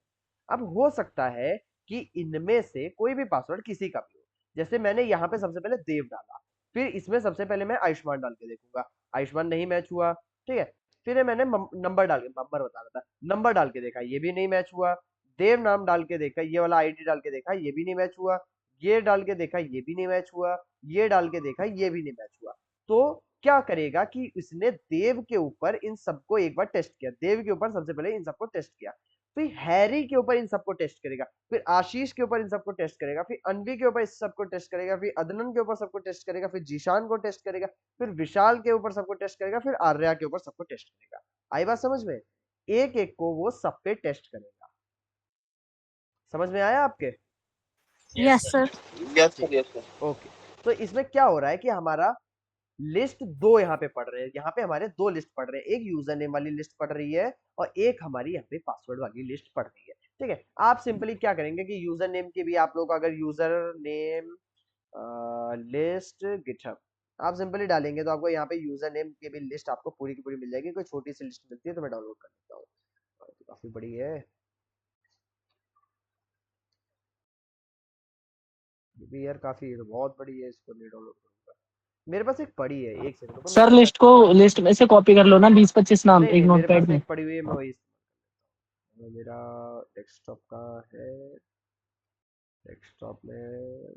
अब हो सकता है कि इनमें से कोई भी पासवर्ड किसी का भी हो। जैसे मैंने यहाँ पे सबसे पहले देव डाला, फिर इसमें सबसे पहले मैं आयुष्मान डाल के देखूंगा, आयुष्मान नहीं मैच हुआ। ठीक है, फिर मैंने नंबर डाल के, नंबर बता रहा था, नंबर डाल के देखा, ये भी नहीं मैच हुआ। देव नाम डाल के देखा, ये वाला आईडी डाल के देखा, ये भी नहीं मैच हुआ। ये डाल के देखा, ये भी नहीं मैच हुआ। ये डाल के देखा, ये भी नहीं मैच हुआ। तो क्या करेगा कि इसने देव के ऊपर इन सबको एक बार टेस्ट किया, देव के ऊपर सबसे पहले इन सबको टेस्ट किया, फिर हैरी के ऊपर इन सबको टेस्ट करेगा, फिर आशीष के ऊपर इन सबको टेस्ट करेगा, फिर अनवी के ऊपर इस सबको टेस्ट करेगा, फिर अदनन के ऊपर सबको टेस्ट करेगा, फिर जीशान को टेस्ट करेगा, फिर विशाल के ऊपर सबको टेस्ट करेगा, फिर आर्या के ऊपर सबको टेस्ट करेगा। आई बात समझ में? एक एक को वो सब पे टेस्ट करेगा। समझ में आया आपके? Yes sir. यस ठीक सर, यस सर। है, ओके। तो इसमें क्या हो रहा है कि हमारा लिस्ट दो यहाँ पे पढ़ रहे हैं, यहाँ पे हमारे दो लिस्ट पढ़ रहे हैं, एक यूजर नेम वाली लिस्ट पढ़ रही है और एक हमारी यहाँ पे पासवर्ड वाली लिस्ट पढ़ रही है। ठीक है, आप सिंपली क्या करेंगे कि यूजर नेम की भी आप लोग अगर यूजर नेम लिस्ट गिटहब आप सिंपली डालेंगे तो आपको यहाँ पे यूजर नेम की भी लिस्ट आपको पूरी की पूरी मिल जाएगी। कोई छोटी सी लिस्ट मिलती है तो मैं डाउनलोड कर लेता हूँ, तो काफी बड़ी है, ये भी यार काफी है, तो बहुत बड़ी है, इसको नहीं डाउनलोड करूंगा। मेरे पास एक पड़ी है, एक सेकंड पर, सर लिस्ट को, लिस्ट में से कॉपी कर लो ना 20-25 नाम नहीं एक नहीं मेरे नोटपैड पास में। एक पड़ी हुई है, मैं वही मेरा डेस्कटॉप का है, डेस्कटॉप में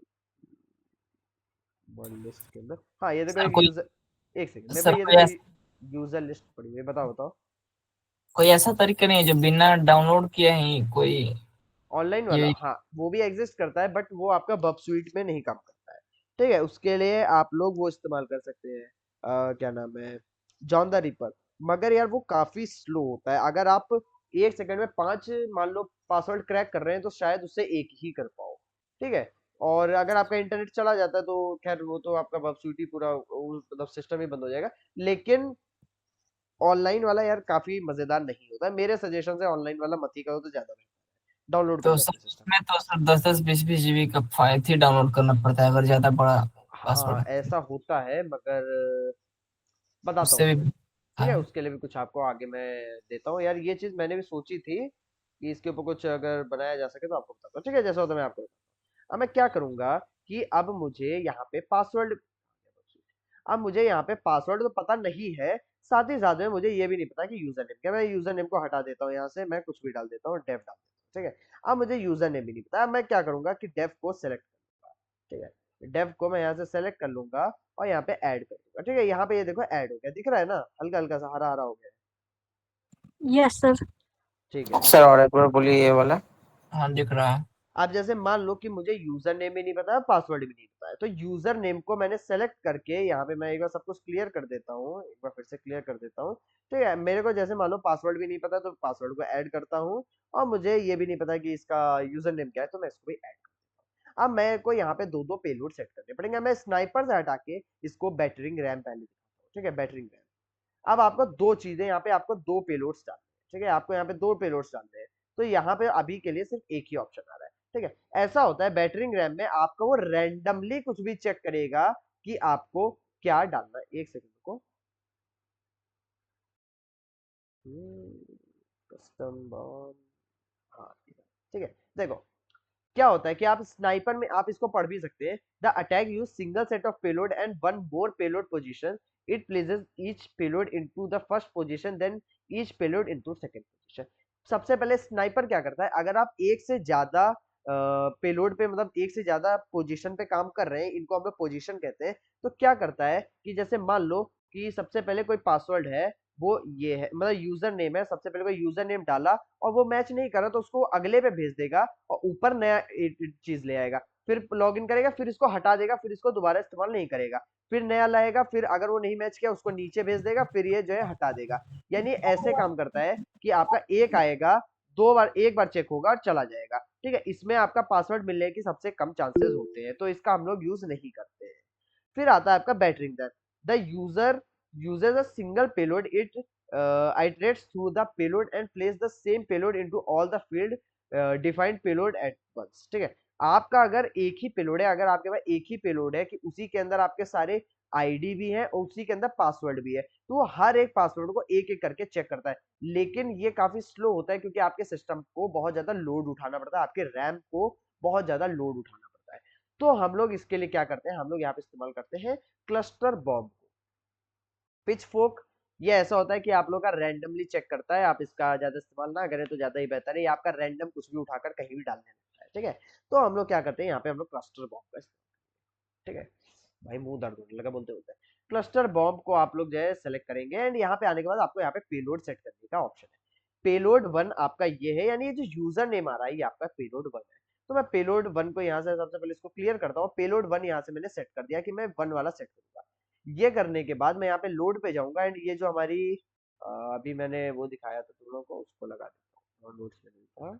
वन लिस्ट के अंदर। हाँ ये देखो सर एक कोई यूजर, एक सेकंड मेरे सर पास ये कोई देखो ऐसा, यूजर लिस्ट पड़ी हुई है, बताओ बताओ। कोई ऐसा तरीका नहीं है जो बिना डाउनलोड किए ही कोई ऑनलाइन वाला, ये हाँ वो भी एग्जिस्ट करता है, बट वो आपका बब स्वीट में नहीं काम करता है। ठीक है, उसके लिए आप लोग वो इस्तेमाल कर सकते हैं, क्या नाम है, जॉन द रिपर। मगर यार वो काफी स्लो होता है, अगर आप एक सेकंड में 5 मान लो पासवर्ड क्रैक कर रहे हैं तो शायद उससे एक ही कर पाओ। ठीक है, और अगर आपका इंटरनेट चला जाता है तो खैर वो तो आपका बब स्वीट ही पूरा मतलब सिस्टम ही बंद हो जाएगा। लेकिन ऑनलाइन वाला यार काफी मजेदार नहीं होता है, मेरे सजेशन से ऑनलाइन वाला मत ही करो तो ज्यादा बेहतर है। डाउनलोड कर तो लो सर अपने सिस्टम। उसमें तो सर 10-10 20-20 जीबी का फाइल ही डाउनलोड करना पड़ता है अगर ज्यादा बड़ा हाँ पासवर्ड ऐसा होता है, मगर बताता हूँ उससे उसके भी। लिए। ठीक हाँ है, उसके लिए भी कुछ आपको आगे मैं देता हूँ यार, ये चीज मैंने भी सोची थी कि इसके ऊपर कुछ अगर बनाया जा सके तो आपको बताता हूँ। ठीक है, जैसा होता है मैं आपको बताता हूँ। अब मैं क्या करूंगा कि अब मुझे यहाँ पे पासवर्ड, अब मुझे यहाँ पे पासवर्ड तो पता नहीं है, साथ ही साथ में मुझे ये भी नहीं पता कि यूजर नेम क्या। मैं यूजर नेम को हटा देता हूँ यहाँ से, मैं कुछ भी डाल देता हूँ, डेफ डाल देता हूँ। ठीक है, अब मुझे यूजर नेम भी नहीं पता। अब मैं क्या करूंगा कि डेफ को सेलेक्ट कर लूंगा। ठीक है, डेफ को मैं यहाँ से सेलेक्ट कर लूंगा और यहाँ पे ऐड कर दूंगा। ठीक है, यहाँ पे ये देखो ऐड हो गया, दिख रहा है ना, हल्का हल्का सा हरा हरा हो गया है। Yes sir. ठीक है, सर और एक बार बोलिए ये वाला। हाँ दिख रहा है। अब जैसे मान लो कि मुझे यूजर नेम भी नहीं पता है, पासवर्ड भी नहीं पता है, तो यूजर नेम को मैंने सेलेक्ट करके यहाँ पे मैं एक बार सब कुछ क्लियर कर देता हूँ, एक बार फिर से क्लियर कर देता हूँ। ठीक है, मेरे को जैसे मान लो पासवर्ड भी नहीं पता तो पासवर्ड को ऐड करता हूँ, और मुझे ये भी नहीं पता कि इसका यूजर नेम क्या है तो मैं इसको भी ऐड कर देता हूँ। अब मेरे को यहाँ पे दो दो पेलोड सेट करने पड़ेंगे। मैं स्नाइपर से हटा के इसको बैटरिंग रैम पहले दिखाता हूँ। ठीक है, बैटरिंग रैम। अब आपको दो चीजें यहाँ पे, आपको दो पेलोड्स डालने हैं। ठीक है, आपको यहाँ पे दो पेलोड्स डालने हैं, तो यहाँ पे अभी के लिए सिर्फ एक ही ऑप्शन आ रहा है। ठीक है, ऐसा होता है बैटरिंग रैम में, आपको वो रैंडमली कुछ भी चेक करेगा कि आपको क्या डालना है। एक सेकंड को, कस्टम बॉन्ड, हाँ ठीक है। देखो क्या होता है कि आप स्नाइपर में आप इसको पढ़ भी सकते हैं। The attack use single set of payload and one more payload position, it places each payload into the first position then each payload into second position. सबसे पहले स्नाइपर क्या करता है, अगर आप एक से ज्यादा पेलोड पे मतलब एक से ज्यादा पोजीशन पे काम कर रहे हैं, इनको हम लोग पोजीशन कहते हैं, तो क्या करता है कि जैसे मान लो कि सबसे पहले कोई पासवर्ड है, वो ये है, मतलब यूजर नेम है, सबसे पहले कोई यूजर नेम डाला और वो मैच नहीं करा तो उसको अगले पे भेज देगा और ऊपर नया चीज ले आएगा, फिर लॉगिन करेगा, फिर इसको हटा देगा, फिर इसको दोबारा इस्तेमाल नहीं करेगा, फिर नया लाएगा, फिर अगर वो नहीं मैच किया उसको नीचे भेज देगा, फिर ये जो है हटा देगा। यानी ऐसे काम करता है कि आपका एक आएगा, एक बार चेक होगा और चला जाएगा, ठीक है। इसमें आपका पासवर्ड मिलने की सबसे कम चांसेस होते हैं, तो इसका हम लोग यूज नहीं करते हैं। फिर आता है आपका बैटरिंग दर। The user uses a single payload, it iterates through the payload and places the same payload into all the field defined payload at once, ठीक है। आपका अगर एक ही पेलोड है, अगर आपके पास एक ही पेलोड है कि उसी के अंदर आपके सारे आईडी भी हैं और उसी के अंदर पासवर्ड भी है, तो वो हर एक पासवर्ड को एक एक करके चेक करता है, लेकिन ये काफी स्लो होता है क्योंकि आपके सिस्टम को बहुत ज्यादा लोड उठाना पड़ता है, आपके रैम को बहुत ज्यादा लोड उठाना पड़ता है। तो हम लोग इसके लिए क्या करते हैं, हम लोग यहाँ पे इस्तेमाल करते हैं क्लस्टर बॉम्ब। पिचफोर्क ये ऐसा होता है कि आप लोग का रैंडमली चेक करता है, आप इसका ज्यादा इस्तेमाल ना करें तो ज्यादा ही बेहतर है, ये आपका रैंडम कुछ भी उठाकर कहीं भी डालने लगता है, ठीक है। तो हम लोग क्या करते हैं, यहाँ पे हम लोग क्लस्टर बॉम्ब का इस्तेमाल, ठीक है। भाई मुंह दर्द होने लगा बोलते बोलते। क्लस्टर बॉम्ब को आप लोग जो है सेलेक्ट करेंगे एंड यहाँ पे आने के बाद आपको यहाँ पे पेलोड सेट करने का ऑप्शन है। पेलोड 1 आपका ये है, यानी ये जो यूजर नेम आ रहा है ये आपका पेलोड 1 है। तो मैं पेलोड 1 को यहाँ से सबसे पहले इसको क्लियर करता हूँ। पेलोड 1 यहाँ से मैंने सेट कर दिया कि मैं 1 वाला सेट करूंगा। ये करने के बाद मैं यहाँ पे लोड पे जाऊंगा एंड ये जो हमारी अभी मैंने वो दिखाया था तुम लोगों को, उसको लगा देता हूँ। नोट्स में नहीं था,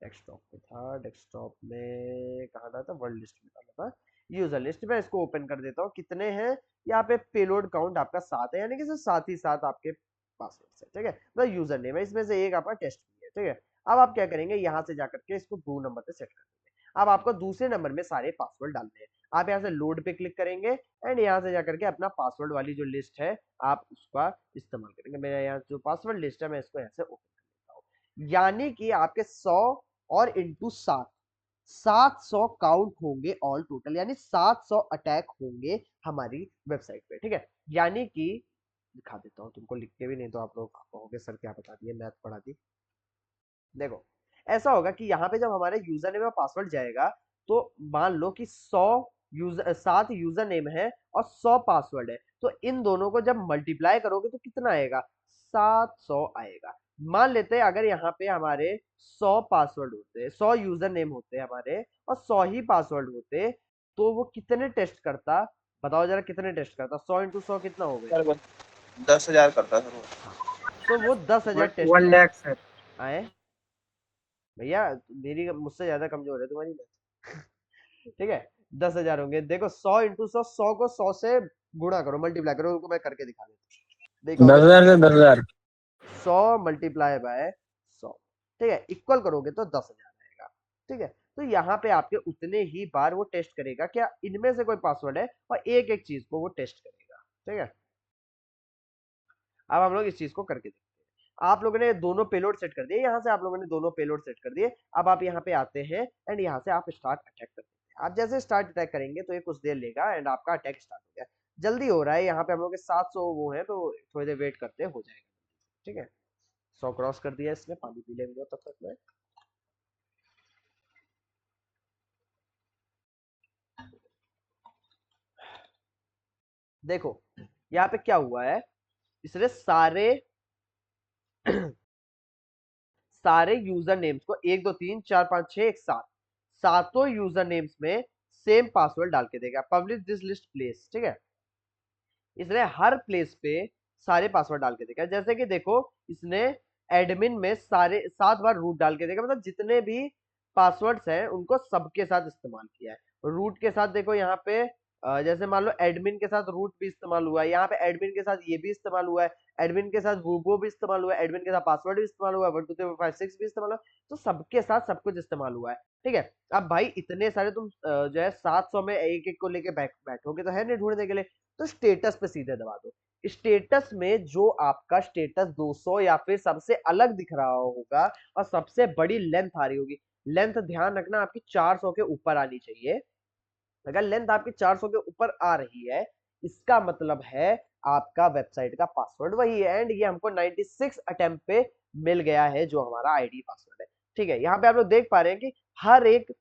डेस्कटॉप पे था, डेस्कटॉप में कहाँ था, वर्ल्ड लिस्ट में डाला था, यूजर लिस्ट में। इसको ओपन कर देता हूँ, कितने हैं यहाँ पे, पेलोड काउंट आपका 7 है, यानी कि साथ ही साथ आपके पासवर्ड है, ठीक है। मतलब यूजर नेम है, इसमें से एक आपका टेस्ट भी है, ठीक है। अब आप क्या करेंगे, यहाँ से जाकर के इसको 2 नंबर पे सेट कर देंगे। अब आपको दूसरे नंबर में सारे पासवर्ड डालने हैं। आप यहाँ से लोड पे क्लिक करेंगे एंड यहाँ से जाकर के अपना पासवर्ड वाली जो लिस्ट है आप उसका इस्तेमाल करेंगे। मेरा यहाँ जो पासवर्ड लिस्ट है मैं इसको यहाँ से ओपन कर लेता हूँ। यानी कि आपके 100 और इंटू 700 काउंट होंगे ऑल टोटल, यानी 700 अटैक होंगे हमारी वेबसाइट पे, ठीक है। यानी कि दिखा देता हूँ तुमको लिख के भी, नहीं तो आप लोग कहोगे सर क्या बता दिए, मैथ पढ़ा दी। देखो ऐसा होगा कि यहाँ पे जब हमारे यूजर नेम और पासवर्ड जाएगा तो मान लो कि 7 यूजर नेम है और 100 पासवर्ड है, तो इन दोनों को जब मल्टीप्लाई करोगे तो कितना आएगा, 700 आएगा। मान लेते हैं अगर यहाँ पे हमारे 100 पासवर्ड होते, 100 यूजर नेम होते हमारे और 100 ही पासवर्ड होते, तो वो कितने टेस्ट करता, बताओ जरा कितने टेस्ट करता, 100 इंटू 100 कितना हो गया, 10,000 करता सर। तो वो 10,000 टेस्ट 1 लाख सर। आए। भैया मेरी मुझसे ज्यादा कमजोर है तुम्हारी मैथ, ठीक है। 10,000 होंगे, देखो 100 इंटू 100, 100 को 100 से गुणा करो, मल्टीप्लाई करो, उनको मैं करके दिखा देता हूँ। देखो 10,000 से 10,000 100 मल्टीप्लाई बाय 100, ठीक है, इक्वल करोगे तो 10,000 आएगा, ठीक है। तो यहाँ पे आपके उतने ही बार वो टेस्ट करेगा क्या इनमें से कोई पासवर्ड है, और एक एक चीज को वो टेस्ट करेगा, ठीक है। अब हम लोग इस चीज को करके देखते हैं। आप लोगों ने दोनों पेलोड सेट कर दिए, यहाँ से आप लोगों ने दोनों पेलोड सेट कर दिए। अब आप यहाँ पे आते हैं एंड यहाँ से आप स्टार्ट अटैक करते हैं। आप जैसे स्टार्ट अटैक करेंगे तो ये कुछ देर लेगा एंड आपका अटैक स्टार्ट हो गया। जल्दी हो रहा है, यहाँ पे हम लोग के 700 वो है, तो थोड़ी देर वेट करते हो जाएगा, ठीक है। 100 क्रॉस कर दिया इसने, पानी पी लेंगे तब तक मैं। देखो यहाँ पे क्या हुआ है, इसने सारे यूजर नेम्स को 1 2 3 4 5 6 1 7 सातों यूजर नेम्स में सेम पासवर्ड डाल के देगा। पब्लिश दिस लिस्ट प्लेस, ठीक है। इसने हर प्लेस पे सारे पासवर्ड डाल के देगा। जैसे कि देखो इसने एडमिन में सारे 7 बार रूट डाल के देगा, मतलब जितने भी पासवर्ड्स हैं उनको सबके साथ इस्तेमाल किया है। रूट के साथ देखो यहाँ पे जैसे मान लो एडमिन के साथ रूट भी इस्तेमाल हुआ है, यहाँ पे एडमिन के साथ ये भी इस्तेमाल हुआ है, एडमिन के साथ वो भी इस्तेमाल हुआ है, एडमिन के साथ पासवर्ड भी इस्तेमाल हुआ है, 1 2 3 4 5 6 भी इस्तेमाल हुआ है, तो सबके साथ सब कुछ इस्तेमाल हुआ है, ठीक है। अब भाई इतने सारे तुम जो है 700 में एक एक को लेके बैठोगे तो है नहीं ढूंढने के लिए, तो स्टेटस पे सीधे दबा दो। स्टेटस में जो आपका स्टेटस 200 या फिर सबसे अलग दिख रहा होगा और सबसे बड़ी लेंथ आ रही होगी, लेंथ ध्यान रखना आपकी 400 के ऊपर आनी चाहिए। अगर लेंथ आपकी 400 के ऊपर आ रही है इसका मतलब है आपका वेबसाइट का पासवर्ड वही है एंड ये हमको 96 अटेम्प्ट पे मिल गया है जो हमारा आईडी पासवर्ड है। ठीक है, यहाँ पे आप लोग देख पा रहे हैं कि हर एक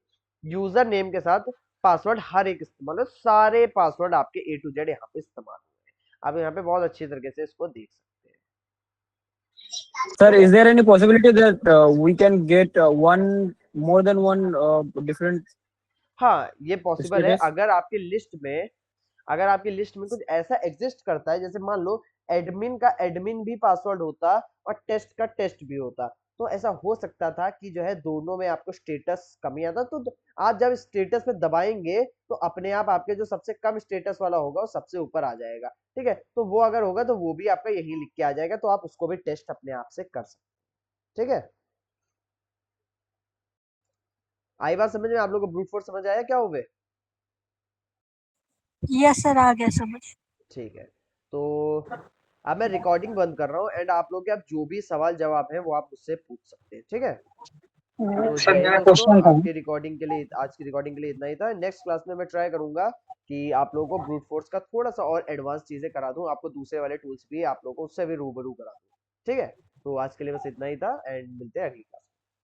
यूजर नेम के साथ पासवर्ड हर एक इस्तेमाल, सारे पासवर्ड आपके A to Z यहाँ पे इस्तेमाल हुए हैं। आप यहाँ पे बहुत अच्छी तरीके से इसको देख सकते हैं। Sir, is there any possibility that we can get more than one different? हाँ, ये पॉसिबल है Status? अगर आपकी लिस्ट में कुछ ऐसा एग्जिस्ट करता है, जैसे मान लो एडमिन का एडमिन भी पासवर्ड होता और टेस्ट का टेस्ट भी होता, तो ऐसा हो सकता था कि जो है दोनों में आपको स्टेटस कमी आता। तो आप जब स्टेटस पे दबाएंगे तो अपने आप आपके जो सबसे कम स्टेटस वाला होगा वो सबसे ऊपर आ जाएगा। ठीक है, तो वो अगर होगा तो वो भी आपका यही लिख के आ जाएगा, तो आप उसको भी टेस्ट अपने आप से कर सकते हैं। ठीक है, आई बात समझ में? आप लोगों को ब्रूट फोर्स समझ आया क्या होवे? यस सर, आ गया समझ। ठीक है, तो अब मैं रिकॉर्डिंग बंद कर रहा हूँ एंड आप लोग के अब जो भी सवाल जवाब है वो आप मुझसे पूछ सकते हैं। ठीक है, तो सर जय मेरा हिंद दोस्तों, क्वेश्चन था। आपकी रिकॉर्डिंग के लिए आज की रिकॉर्डिंग के लिए इतना ही था। नेक्स्ट क्लास में मैं ट्राई करूंगा कि आप लोगों को ब्रूट फोर्स का थोड़ा सा और एडवांस चीजें करा दूं, आपको दूसरे वाले टूल्स भी आप लोगों को उससे भी रूबरू करा दूं। ठीक है, तो आज के लिए बस इतना ही था एंड मिलते हैं अगली क्लास।